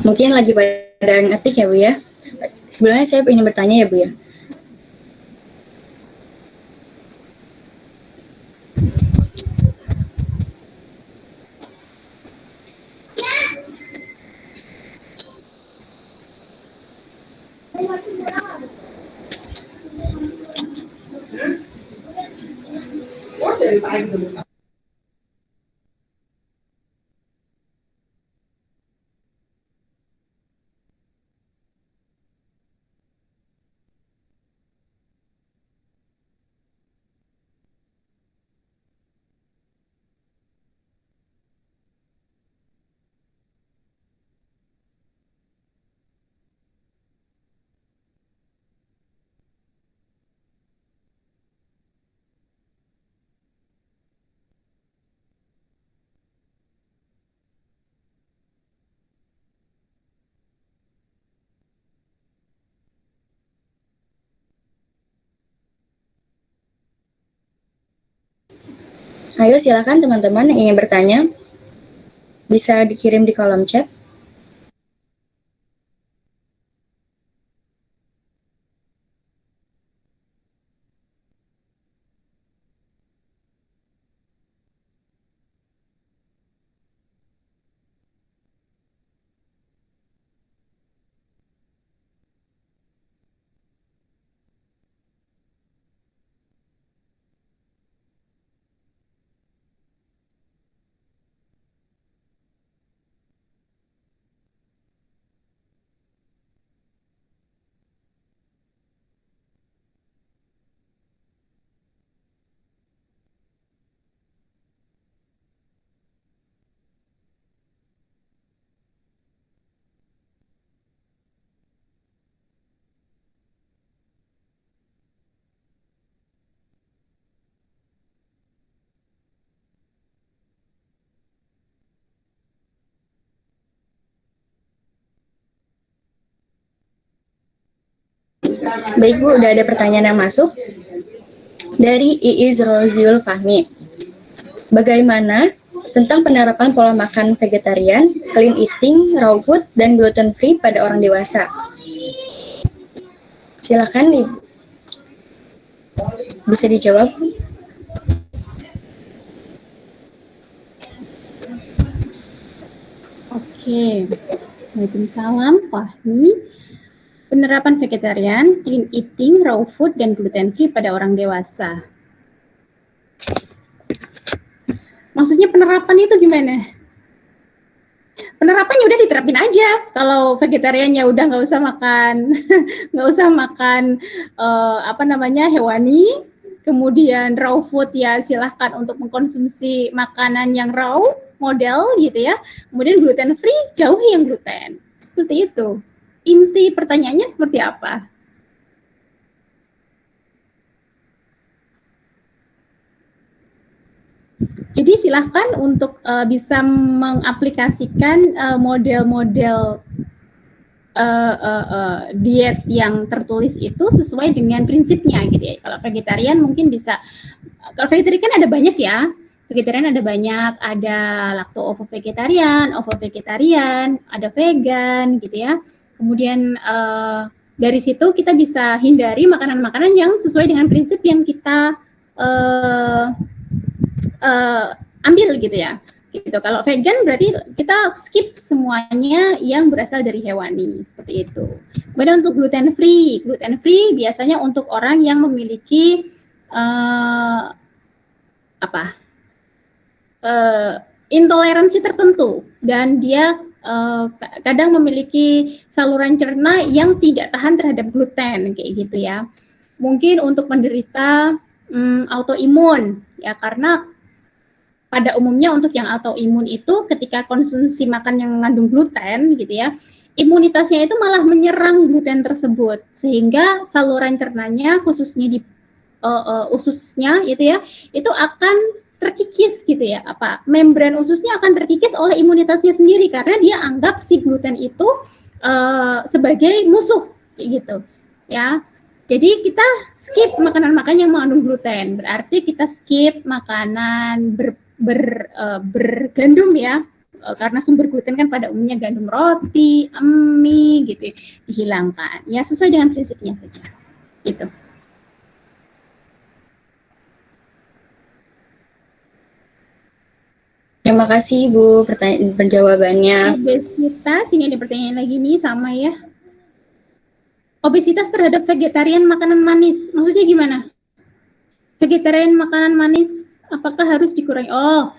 Mungkin lagi pada ngetik ya Bu ya. Sebelumnya saya ingin bertanya ya Bu ya. Ayo silakan teman-teman yang ingin bertanya. Bisa dikirim di kolom chat. Baik Bu, udah ada pertanyaan yang masuk dari Iiz Roziul Fahmi. Bagaimana tentang penerapan pola makan vegetarian, clean eating, raw food, dan gluten free pada orang dewasa? Silakan Ibu. Bisa dijawab. Oke, Waalaikumsalam Fahmi. Penerapan vegetarian, clean eating, raw food, dan gluten free pada orang dewasa. Maksudnya penerapan itu gimana? Penerapannya udah diterapin aja. Kalau vegetariannya udah nggak usah makan, nggak usah makan hewani. Kemudian raw food ya silahkan untuk mengkonsumsi makanan yang raw model gitu ya. Kemudian gluten free jauhi yang gluten. Seperti itu. Inti pertanyaannya seperti apa? Jadi silahkan untuk bisa mengaplikasikan model-model diet yang tertulis itu sesuai dengan prinsipnya gitu ya. Kalau vegetarian mungkin bisa, kalau vegetarian kan ada banyak ya. Vegetarian ada banyak, ada lacto-ovo-vegetarian, ovo-vegetarian, ada vegan gitu ya. Kemudian dari situ kita bisa hindari makanan-makanan yang sesuai dengan prinsip yang kita ambil gitu ya. Gitu. Kalau vegan berarti kita skip semuanya yang berasal dari hewani seperti itu. Kemudian untuk gluten free biasanya untuk orang yang memiliki intoleransi tertentu dan dia kadang memiliki saluran cerna yang tidak tahan terhadap gluten kayak gitu ya. Mungkin untuk penderita autoimun ya, karena pada umumnya untuk yang autoimun itu ketika konsumsi makan yang mengandung gluten gitu ya, imunitasnya itu malah menyerang gluten tersebut sehingga saluran cernanya khususnya di ususnya gitu ya, itu akan terkikis gitu ya, membran ususnya akan terkikis oleh imunitasnya sendiri karena dia anggap si gluten itu sebagai musuh gitu ya. Jadi kita skip makanan-makanan yang mengandung gluten, berarti kita skip makanan bergandum ya, karena sumber gluten kan pada umumnya gandum roti, mie gitu, dihilangkan. Ya sesuai dengan prinsipnya saja. Gitu. Terima kasih Ibu penjawabannya. Obesitas, ini ada pertanyaan lagi nih sama ya. Obesitas terhadap vegetarian makanan manis, maksudnya gimana? Vegetarian makanan manis, apakah harus dikurangi? Oh,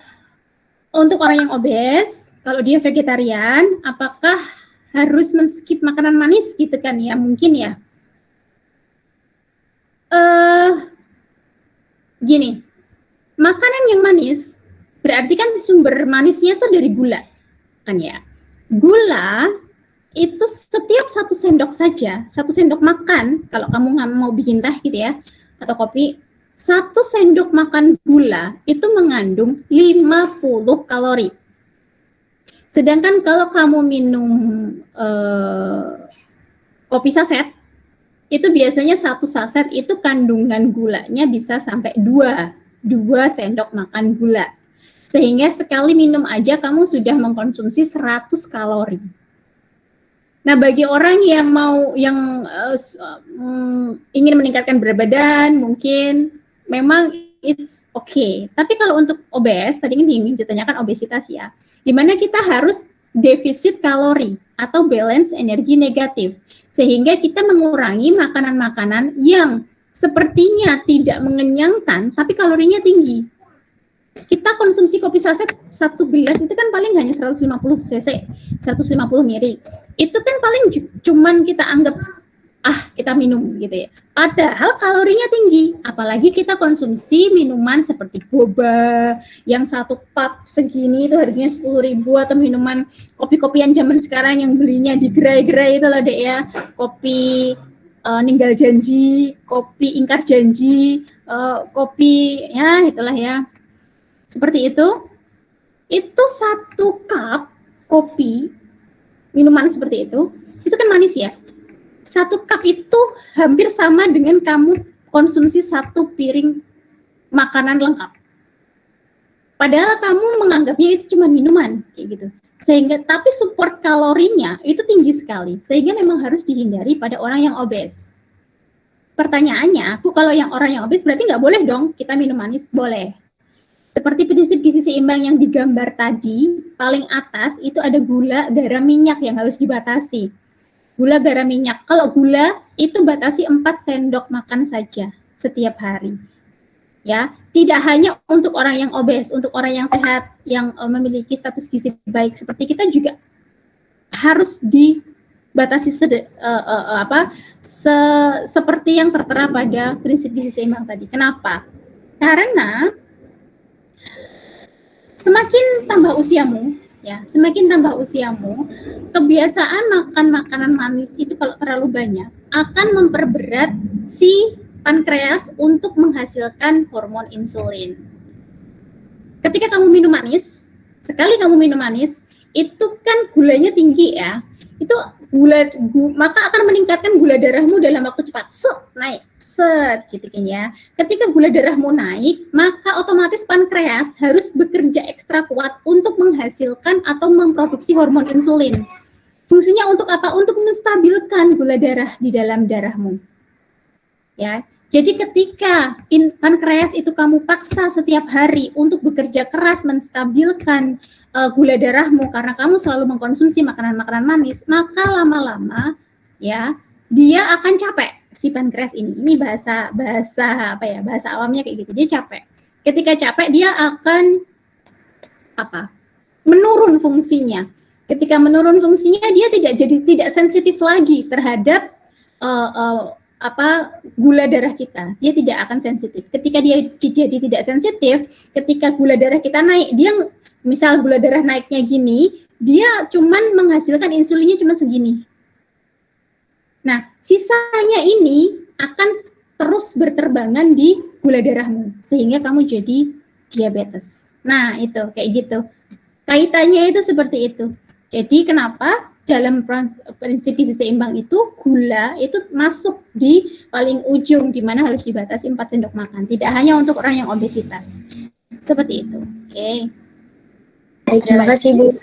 untuk orang yang obes, kalau dia vegetarian, apakah harus men-skip makanan manis gitu kan ya? Mungkin ya. Gini, makanan yang manis berarti kan sumber manisnya tuh dari gula, kan ya? Gula itu setiap 1 sendok saja, 1 sendok makan, kalau kamu nggak mau bikin teh gitu ya, atau kopi, 1 sendok makan gula itu mengandung 50 kalori. Sedangkan kalau kamu minum kopi saset, itu biasanya 1 saset itu kandungan gulanya bisa sampai 2 sendok makan gula. Sehingga sekali minum aja kamu sudah mengkonsumsi 100 kalori. Nah, bagi orang yang ingin meningkatkan berat badan, mungkin memang it's okay. Tapi kalau untuk obes, tadi ini ditanyakan obesitas ya, di mana kita harus defisit kalori atau balance energi negatif, sehingga kita mengurangi makanan-makanan yang sepertinya tidak mengenyangkan, tapi kalorinya tinggi. Kita konsumsi kopi saset 1 gelas itu kan paling hanya 150 cc, 150 ml. Itu kan paling cuman kita anggap kita minum gitu ya. Padahal kalorinya tinggi, apalagi kita konsumsi minuman seperti boba yang 1 cup segini itu harganya 10.000, atau minuman kopi-kopian zaman sekarang yang belinya di gerai-gerai itu loh Dek ya. Kopi ninggal janji, kopi ingkar janji, kopi ya itulah ya. Seperti itu 1 cup kopi, minuman seperti itu kan manis ya. 1 cup itu hampir sama dengan kamu konsumsi 1 piring makanan lengkap. Padahal kamu menganggapnya itu cuma minuman, kayak gitu. Sehingga, tapi support kalorinya itu tinggi sekali, sehingga memang harus dihindari pada orang yang obes. Pertanyaannya, Bu, kalau yang orang yang obes berarti nggak boleh dong kita minum manis? Boleh. Seperti prinsip gizi seimbang yang digambar tadi, paling atas itu ada gula, garam, minyak yang harus dibatasi. Gula, garam, minyak. Kalau gula itu batasi 4 sendok makan saja setiap hari. Ya, tidak hanya untuk orang yang obes, untuk orang yang sehat, yang memiliki status gizi baik seperti kita juga harus dibatasi seperti yang tertera pada prinsip gizi seimbang tadi. Kenapa? Karena semakin tambah usiamu, kebiasaan makan makanan manis itu kalau terlalu banyak akan memperberat si pankreas untuk menghasilkan hormon insulin. Ketika kamu minum manis, itu kan gulanya tinggi ya. Itu maka akan meningkatkan gula darahmu dalam waktu cepat. Naik. Gitu kan ya. Ketika gula darahmu naik, maka otomatis pankreas harus bekerja ekstra kuat untuk menghasilkan atau memproduksi hormon insulin. Fungsinya untuk apa? Untuk menstabilkan gula darah di dalam darahmu. Ya. Jadi ketika pankreas itu kamu paksa setiap hari untuk bekerja keras menstabilkan gula darahmu karena kamu selalu mengkonsumsi makanan-makanan manis, maka lama-lama ya dia akan capek si pankreas ini. Ini bahasa awamnya kayak gitu. Dia capek. Ketika capek dia akan menurun fungsinya. Ketika menurun fungsinya dia tidak sensitif lagi terhadap gula darah kita. Dia tidak akan sensitif. Ketika dia jadi tidak sensitif, ketika gula darah kita naik, dia misal gula darah naiknya gini, dia cuman menghasilkan insulinnya cuma segini. Nah, sisanya ini akan terus berterbangan di gula darahmu sehingga kamu jadi diabetes. Nah, itu kayak gitu. Kaitannya itu seperti itu. Jadi kenapa dalam prinsip gizi seimbang itu gula itu masuk di paling ujung di mana harus dibatasi 4 sendok makan. Tidak hanya untuk orang yang obesitas. Seperti itu. Oke. Baik, terima kasih Bu.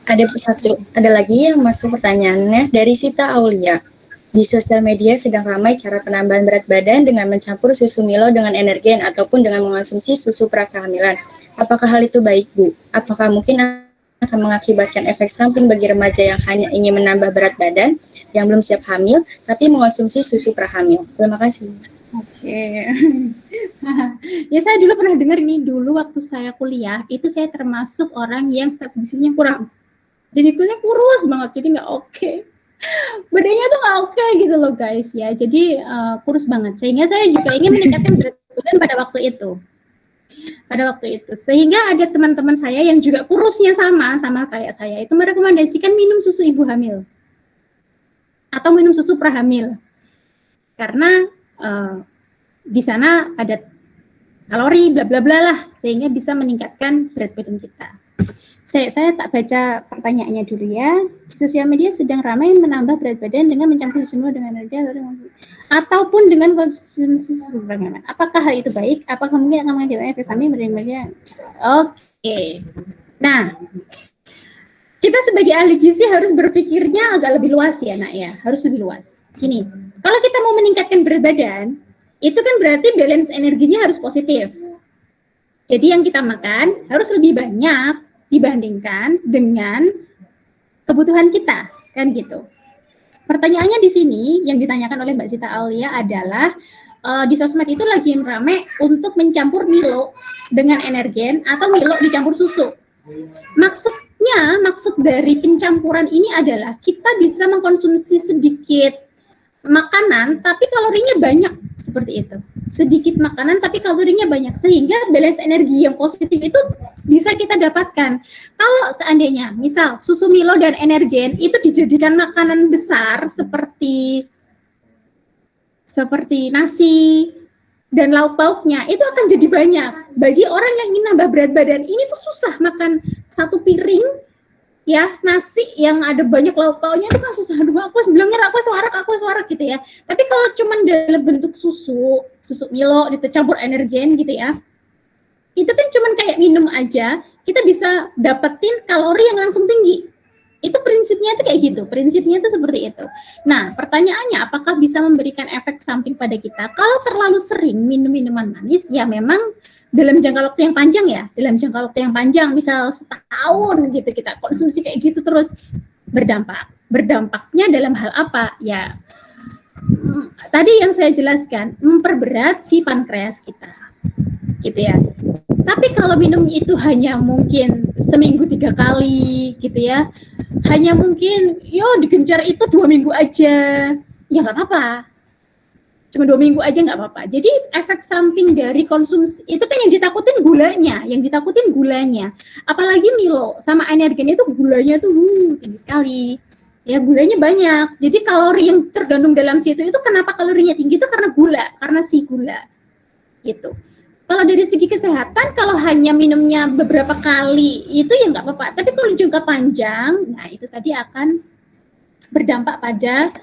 Ada lagi yang masuk pertanyaannya dari Sita Aulia. Di sosial media sedang ramai cara penambahan berat badan dengan mencampur susu Milo dengan energen ataupun dengan mengonsumsi susu prakehamilan. Apakah hal itu baik, Bu? Apakah mungkin akan mengakibatkan efek samping bagi remaja yang hanya ingin menambah berat badan, yang belum siap hamil, tapi mengonsumsi susu prahamil? Terima kasih. Oke. Ya saya dulu pernah dengar ini, dulu waktu saya kuliah, itu saya termasuk orang yang status gizinya kurang. Jadi kulitnya kurus banget, jadi nggak oke. Badannya tuh nggak oke gitu loh guys ya, jadi kurus banget. Sehingga saya juga ingin meningkatkan berat badan pada waktu itu. Sehingga ada teman-teman saya yang juga kurusnya sama kayak saya, itu merekomendasikan minum susu ibu hamil atau minum susu prahamil, karena di sana ada kalori bla bla bla lah, sehingga bisa meningkatkan berat badan kita. Saya tak baca pertanyaannya dulu ya. Di sosial media sedang ramai menambah berat badan dengan mencampur semua dengan energi ataupun dengan konsumsi susu prahamil. Apakah hal itu baik? Apakah mungkin akan mengakibatkan efek samping berbeda? Oke. Nah, kita sebagai ahli gizi harus berpikirnya agak lebih luas ya, Nak ya. Harus lebih luas. Gini, kalau kita mau meningkatkan berat badan, itu kan berarti balance energinya harus positif. Jadi yang kita makan harus lebih banyak dibandingkan dengan kebutuhan kita, kan gitu. Pertanyaannya di sini yang ditanyakan oleh Mbak Sita Aulia adalah di sosmed itu lagi rame untuk mencampur Milo dengan energen atau Milo dicampur susu. Maksud dari pencampuran ini adalah kita bisa mengkonsumsi sedikit makanan tapi kalorinya banyak, seperti itu. Sedikit makanan tapi kalorinya banyak, sehingga balance energi yang positif itu bisa kita dapatkan. Kalau seandainya misal susu Milo dan energen itu dijadikan makanan besar seperti nasi dan lauk pauknya, itu akan jadi banyak. Bagi orang yang ingin nambah berat badan, ini tuh susah makan satu piring ya nasi yang ada banyak lauk pauknya, itu kan susah. Aduh, aku sebelumnya aku suara gitu ya. Tapi kalau cuman dalam bentuk susu Milo dicampur energen gitu ya, itu kan cuman kayak minum aja, kita bisa dapetin kalori yang langsung tinggi. Itu prinsipnya itu kayak gitu, prinsipnya itu seperti itu. Nah, pertanyaannya apakah bisa memberikan efek samping pada kita? Kalau terlalu sering minum minuman manis, ya memang dalam jangka waktu yang panjang ya, misal setahun gitu kita konsumsi kayak gitu terus, berdampaknya dalam hal apa? Ya, tadi yang saya jelaskan, memperberat si pankreas kita, gitu ya. Tapi kalau minum itu hanya mungkin seminggu 3 kali gitu ya, hanya mungkin digencar itu 2 minggu aja, ya nggak apa-apa. Cuma 2 minggu aja nggak apa-apa. Jadi efek samping dari konsumsi itu kan yang ditakutin gulanya. Apalagi Milo sama energen itu gulanya tuh tinggi sekali. Ya gulanya banyak. Jadi kalori yang tergandung dalam situ itu, kenapa kalorinya tinggi itu karena si gula. Gitu. Kalau dari segi kesehatan, kalau hanya minumnya beberapa kali itu ya nggak apa-apa. Tapi kalau jangka panjang, nah itu tadi akan berdampak pada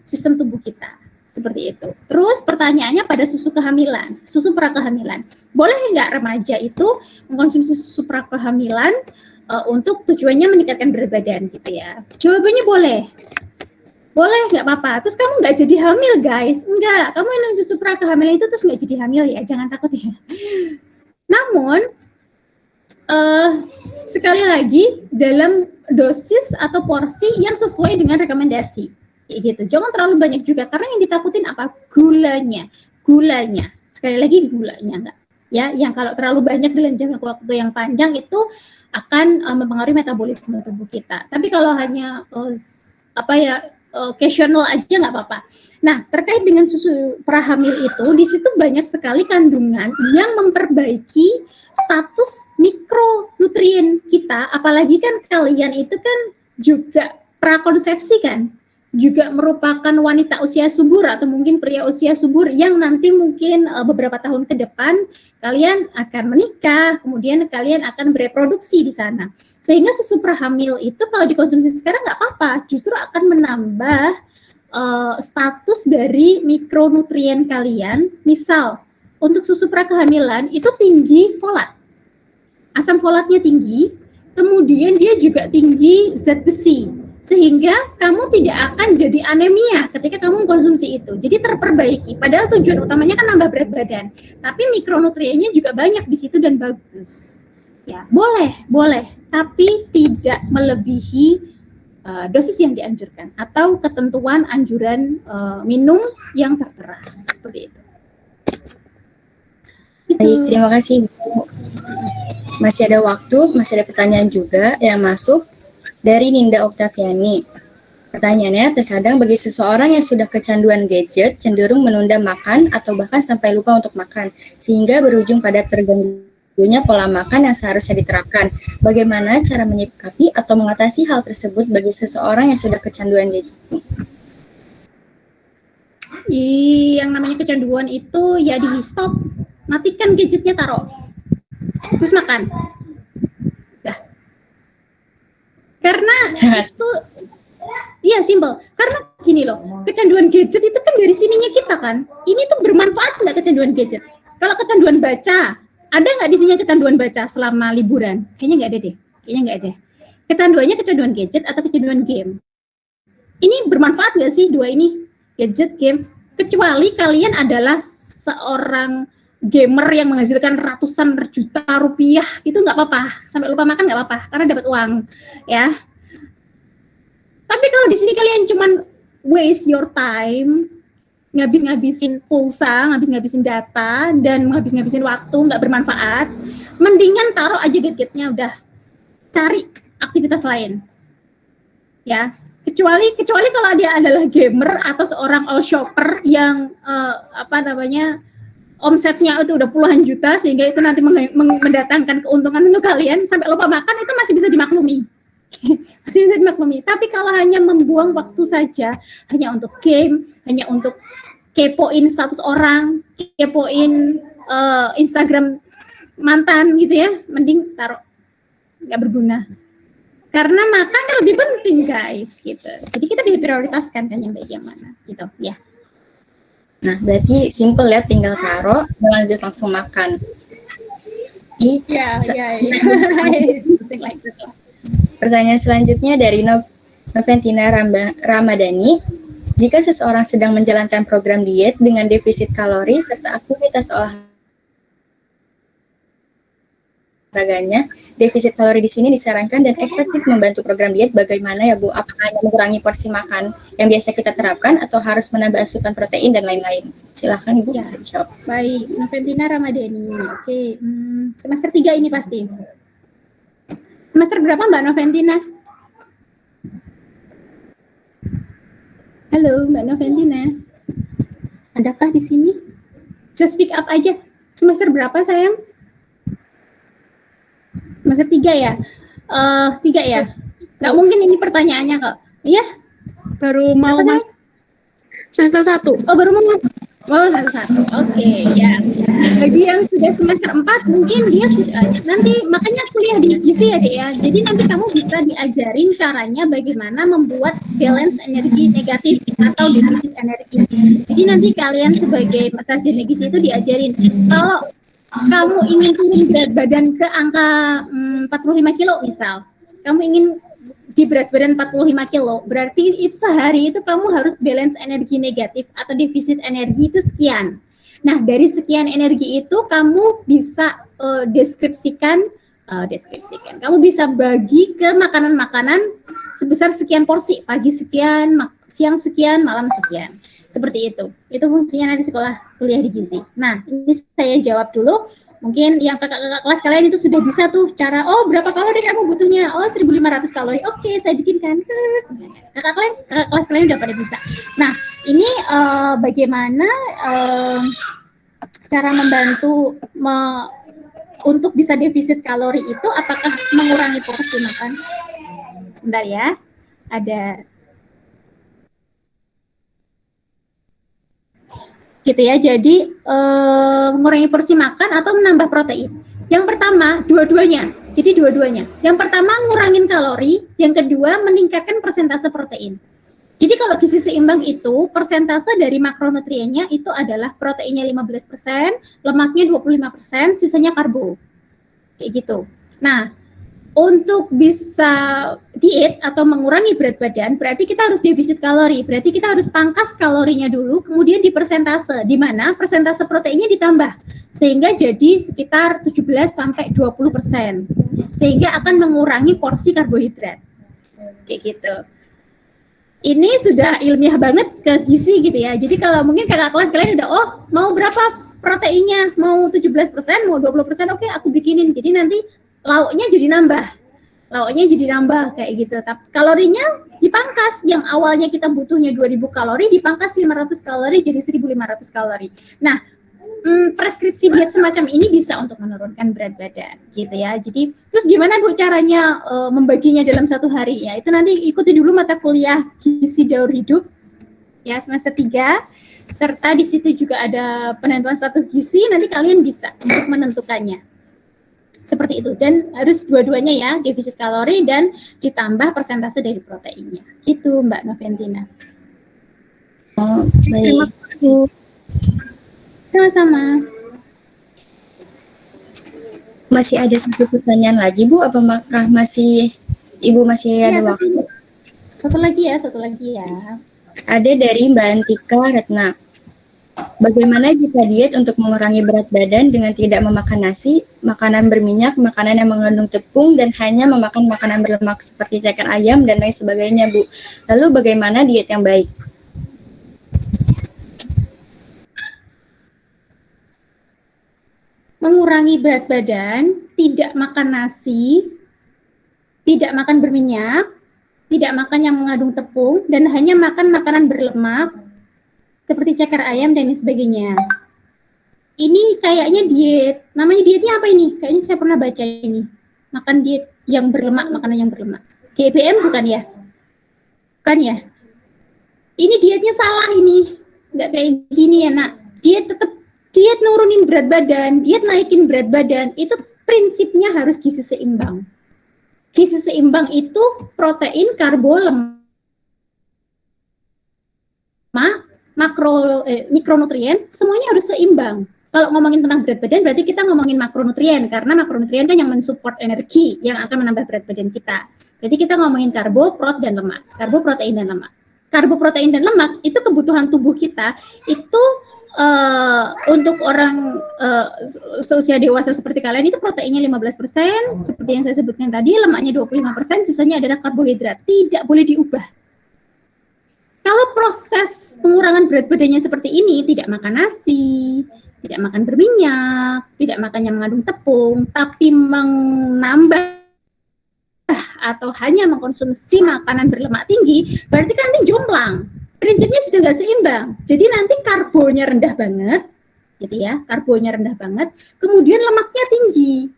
sistem tubuh kita, seperti itu. Terus pertanyaannya pada susu prakehamilan. Boleh nggak remaja itu mengkonsumsi susu prakehamilan untuk tujuannya meningkatkan berat badan gitu ya? Jawabannya boleh, nggak apa-apa. Terus kamu nggak jadi hamil guys? Enggak, kamu minum susu prakehamilan itu terus nggak jadi hamil ya, jangan takut ya. Namun sekali lagi dalam dosis atau porsi yang sesuai dengan rekomendasi, kayak gitu. Jangan terlalu banyak juga, karena yang ditakutin apa? Gulanya. Sekali lagi gulanya enggak. Ya, yang kalau terlalu banyak dalam jangka waktu yang panjang itu akan mempengaruhi metabolisme tubuh kita. Tapi kalau hanya occasional aja nggak apa-apa. Nah, terkait dengan susu prahamil itu, di situ banyak sekali kandungan yang memperbaiki status mikronutrien kita, apalagi kan kalian itu kan juga prakonsepsi kan, juga merupakan wanita usia subur atau mungkin pria usia subur yang nanti mungkin beberapa tahun ke depan kalian akan menikah, kemudian kalian akan bereproduksi di sana. Sehingga susu prahamil itu kalau dikonsumsi sekarang nggak apa-apa, justru akan menambah status dari mikronutrien kalian. Misal untuk susu prakehamilan itu tinggi folat. asam folatnya tinggi, kemudian dia juga tinggi zat besi, sehingga kamu tidak akan jadi anemia ketika kamu mengkonsumsi itu. Jadi terperbaiki. Padahal tujuan utamanya kan nambah berat badan, tapi mikronutriennya juga banyak di situ dan bagus. Ya, boleh, tapi tidak melebihi dosis yang dianjurkan atau ketentuan anjuran minum yang tertera seperti itu. Baik, terima kasih Bu. Masih ada waktu, masih ada pertanyaan juga yang masuk dari Ninda Oktaviani. Pertanyaannya, terkadang bagi seseorang yang sudah kecanduan gadget, cenderung menunda makan atau bahkan sampai lupa untuk makan, sehingga berujung pada terganggunya pola makan yang seharusnya diterapkan. Bagaimana cara menyikapi atau mengatasi hal tersebut bagi seseorang yang sudah kecanduan gadget? Yang namanya kecanduan itu ya di stop, matikan gadgetnya, taruh, terus makan. Dah. Karena itu, iya simple. Karena gini loh, kecanduan gadget itu kan dari sininya kita kan. Ini tuh bermanfaat nggak kecanduan gadget? Kalau kecanduan baca, ada nggak di sini kecanduan baca selama liburan? Kayaknya nggak ada deh. Kayaknya nggak ada. Kecanduannya kecanduan gadget atau kecanduan game? Ini bermanfaat nggak sih dua ini? Gadget, game? Kecuali kalian adalah seorang gamer yang menghasilkan ratusan juta rupiah, itu nggak apa-apa. Sampai lupa makan nggak apa-apa, karena dapat uang, ya. Tapi kalau di sini kalian cuman waste your time, ngabis-ngabisin pulsa, ngabis-ngabisin data, dan ngabis-ngabisin waktu, nggak bermanfaat, mendingan taruh aja gadgetnya, udah cari aktivitas lain, ya. Kecuali kalau dia adalah gamer atau seorang all shopper yang omsetnya itu udah puluhan juta, sehingga itu nanti mendatangkan keuntungan untuk kalian, sampai lupa makan, itu masih bisa dimaklumi. Masih bisa dimaklumi. Tapi kalau hanya membuang waktu saja, hanya untuk game, hanya untuk kepoin status orang, kepoin Instagram mantan gitu ya, mending taruh, nggak berguna. Karena makan kan lebih penting guys, gitu. Jadi kita bisa prioritaskan kan yang baik yang mana, gitu ya. Nah, berarti simple ya, tinggal taruh, lanjut langsung makan. Iya. Pertanyaan selanjutnya dari Noventina Ramadhani. Jika seseorang sedang menjalankan program diet dengan defisit kalori serta aktivitas olahraganya, defisit kalori di sini disarankan dan efektif membantu program diet bagaimana ya Bu? Apakah hanya mengurangi porsi makan yang biasa kita terapkan atau harus menambah asupan protein dan lain-lain? Silakan Ibu bisa dijawab. Baik, Noventina Ramadhani. Oke, semester 3 ini pasti. Semester berapa Mbak Noventina? Halo Mbak Noventina. Adakah di sini? Just speak up aja. Semester berapa sayang? Semester 3 ya? 3 ya? Nggak mungkin ini pertanyaannya kok. Iya? Baru mau masuk semester 1. Oh, baru mau masuk. Oh, semester 1. Oke, ya. Bagi yang sudah semester 4, mungkin dia sudah, nanti makanya kuliah di gizi ya, Dek ya. Jadi nanti kamu bisa diajarin caranya bagaimana membuat balance energi negatif atau defisit energi. Jadi nanti kalian sebagai sarjana gizi itu diajarin, kalau kamu ingin turun berat badan ke angka 45 kilo misal, kamu ingin di berat badan 45 kilo, berarti itu sehari itu kamu harus balance energi negatif atau defisit energi itu sekian. Nah, dari sekian energi itu kamu bisa deskripsikan, kamu bisa bagi ke makanan-makanan sebesar sekian porsi, pagi sekian, siang sekian, malam sekian. Seperti itu. Itu fungsinya nanti sekolah kuliah di gizi. Nah, ini saya jawab dulu. Mungkin yang kakak-kakak kelas kalian itu sudah bisa tuh cara, oh berapa kalori kamu butuhnya? Oh 1.500 kalori. Oke, saya bikinkan. Kakak kelas kalian udah pada bisa. Nah, ini bagaimana cara membantu untuk bisa defisit kalori itu, apakah mengurangi porsi makan? Sebentar ya. Ada gitu ya, jadi mengurangi porsi makan atau menambah protein. Yang pertama, dua-duanya. Jadi dua-duanya. Yang pertama ngurangin kalori, yang kedua meningkatkan persentase protein. Jadi kalau gizi seimbang itu persentase dari makronutriennya itu adalah proteinnya 15%, lemaknya 25%, sisanya karbo. Kayak gitu. Nah, untuk bisa diet atau mengurangi berat badan, berarti kita harus defisit kalori. Berarti kita harus pangkas kalorinya dulu, kemudian di persentase, di mana persentase proteinnya ditambah. Sehingga jadi sekitar 17-20%. Sehingga akan mengurangi porsi karbohidrat. Kayak gitu. Ini sudah ilmiah banget ke gizi gitu ya. Jadi kalau mungkin kakak kelas kalian udah, oh mau berapa proteinnya? Mau 17%, mau 20%, oke aku bikinin. Jadi nanti lauknya jadi nambah kayak gitu. Tapi kalorinya dipangkas, yang awalnya kita butuhnya 2000 kalori dipangkas 500 kalori jadi 1500 kalori. Nah, preskripsi diet semacam ini bisa untuk menurunkan berat badan gitu ya. Jadi terus gimana Bu caranya membaginya dalam satu hari ya? Itu nanti ikuti dulu mata kuliah gizi daur hidup ya semester 3, serta di situ juga ada penentuan status gizi, nanti kalian bisa untuk menentukannya. Seperti itu, dan harus dua-duanya ya, defisit kalori dan ditambah persentase dari proteinnya. Gitu Mbak Noventina. Oh, Terima baik. kasih, Bu. Sama-sama. Masih ada satu pertanyaan lagi, Bu? Apakah Ibu masih ada Ya, waktu? satu lagi ya. Ada dari Mbak Antika Retna. Bagaimana jika diet untuk mengurangi berat badan dengan tidak memakan nasi, makanan berminyak, makanan yang mengandung tepung, dan hanya memakan makanan berlemak seperti ceker ayam dan lain sebagainya, Bu? Lalu bagaimana diet yang baik? Mengurangi berat badan, tidak makan nasi, tidak makan berminyak, tidak makan yang mengandung tepung, dan hanya makan makanan berlemak seperti ceker ayam dan lain sebagainya. Ini kayaknya diet, namanya dietnya apa ini? Kayaknya saya pernah baca ini. Makan diet yang berlemak, makanan yang berlemak. GBM bukan ya? Bukan ya? Ini dietnya salah ini. Nggak kayak gini ya nak. Diet nurunin berat badan, diet naikin berat badan, itu prinsipnya harus gizi seimbang. Gizi seimbang itu protein, karbo, lemak, mikronutrien, semuanya harus seimbang. Kalau ngomongin tentang berat badan, berarti kita ngomongin makronutrien, karena makronutrien kan yang mensupport energi, yang akan menambah berat badan kita. Berarti kita ngomongin karbo, protein, dan lemak. Karbo, protein, dan lemak. Karbo, protein, dan lemak, itu kebutuhan tubuh kita, itu untuk orang seusia dewasa seperti kalian, itu proteinnya 15%, seperti yang saya sebutkan tadi, lemaknya 25%, sisanya adalah karbohidrat. Tidak boleh diubah. Kalau proses pengurangan berat badannya seperti ini, tidak makan nasi, tidak makan berminyak, tidak makan yang mengandung tepung, tapi menambah atau hanya mengkonsumsi makanan berlemak tinggi, berarti kan nanti jomplang. Prinsipnya sudah nggak seimbang. Jadi nanti karbonya rendah banget, gitu ya, karbonya rendah banget, kemudian lemaknya tinggi.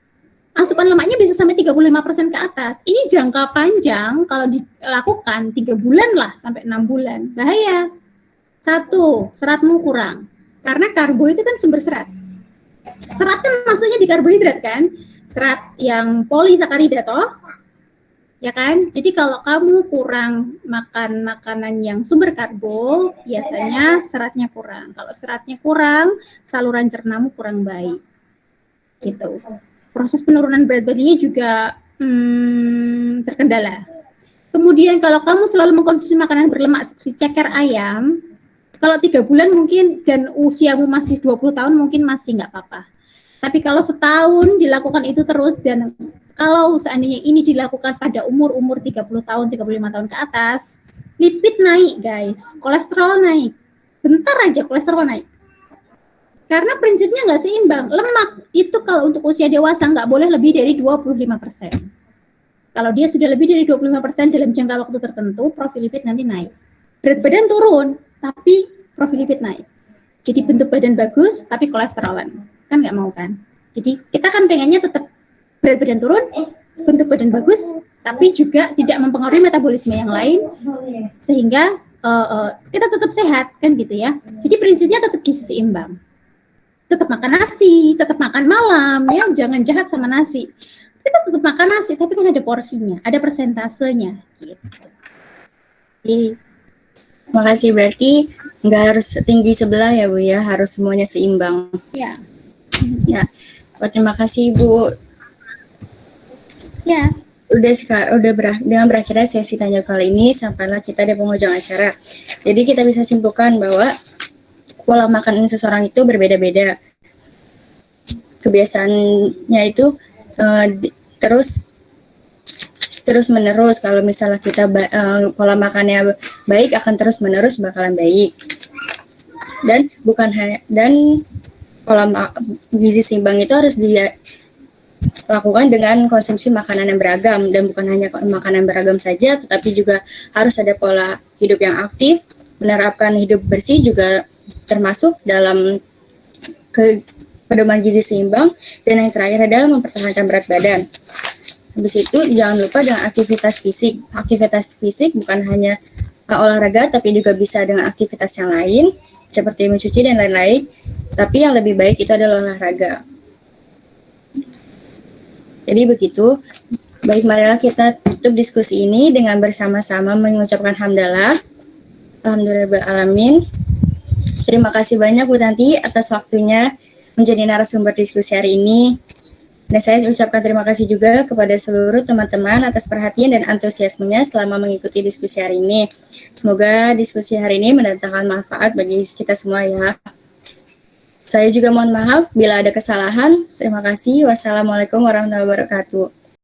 Asupan lemaknya bisa sampai 35% ke atas. Ini jangka panjang kalau dilakukan 3 bulan lah sampai 6 bulan. Bahaya. 1, seratmu kurang. Karena karbo itu kan sumber serat. Serat kan maksudnya di karbohidrat kan? Serat yang polisakarida toh. Ya kan? Jadi kalau kamu kurang makan makanan yang sumber karbo, biasanya seratnya kurang. Kalau seratnya kurang, saluran cernamu kurang baik. Gitu. Proses penurunan berat badannya juga terkendala. Kemudian kalau kamu selalu mengkonsumsi makanan berlemak seperti ceker ayam, kalau 3 bulan mungkin dan usiamu masih 20 tahun mungkin masih nggak apa-apa. Tapi kalau setahun dilakukan itu terus, dan kalau seandainya ini dilakukan pada umur 30 tahun, 35 tahun ke atas, lipid naik guys, kolesterol naik. Bentar aja kolesterol naik. Karena prinsipnya nggak seimbang. Lemak itu kalau untuk usia dewasa nggak boleh lebih dari 25%. Kalau dia sudah lebih dari 25% dalam jangka waktu tertentu, profil lipid nanti naik. Berat badan turun, tapi profil lipid naik. Jadi bentuk badan bagus, tapi kolesterolan. Kan nggak mau kan? Jadi kita kan pengennya tetap berat badan turun, bentuk badan bagus, tapi juga tidak mempengaruhi metabolisme yang lain, sehingga kita tetap sehat, kan gitu ya. Jadi prinsipnya tetap gizi seimbang. Tetap makan nasi, tetap makan malam, ya jangan jahat sama nasi. Kita tetap makan nasi, tapi kan ada porsinya, ada persentasenya. Gitu. Makasih, berarti nggak harus tinggi sebelah ya Bu ya, harus semuanya seimbang. Ya. Ya, terima kasih Bu. Ya. Dengan berakhirnya sesi tanya kali ini, sampailah kita di penghujung acara. Jadi kita bisa simpulkan bahwa pola makan seseorang itu berbeda-beda. Kebiasaannya itu terus menerus. Kalau misalnya kita pola makannya baik, akan terus menerus bakalan baik. Dan pola gizi seimbang itu harus dilakukan dengan konsumsi makanan yang beragam, dan bukan hanya makanan beragam saja, tetapi juga harus ada pola hidup yang aktif. Menerapkan hidup bersih juga termasuk dalam pedoman gizi seimbang. Dan yang terakhir adalah mempertahankan berat badan. Habis itu jangan lupa dengan aktivitas fisik. Aktivitas fisik bukan hanya olahraga, tapi juga bisa dengan aktivitas yang lain seperti mencuci dan lain-lain. Tapi yang lebih baik itu adalah olahraga. Jadi begitu. Baik, marilah kita tutup diskusi ini dengan bersama-sama mengucapkan hamdalah. Alhamdulillahirrahmanirrahim. Terima kasih banyak Bu Tanti atas waktunya menjadi narasumber diskusi hari ini. Dan saya ucapkan terima kasih juga kepada seluruh teman-teman atas perhatian dan antusiasmenya selama mengikuti diskusi hari ini. Semoga diskusi hari ini mendatangkan manfaat bagi kita semua ya. Saya juga mohon maaf bila ada kesalahan. Terima kasih. Wassalamualaikum warahmatullahi wabarakatuh.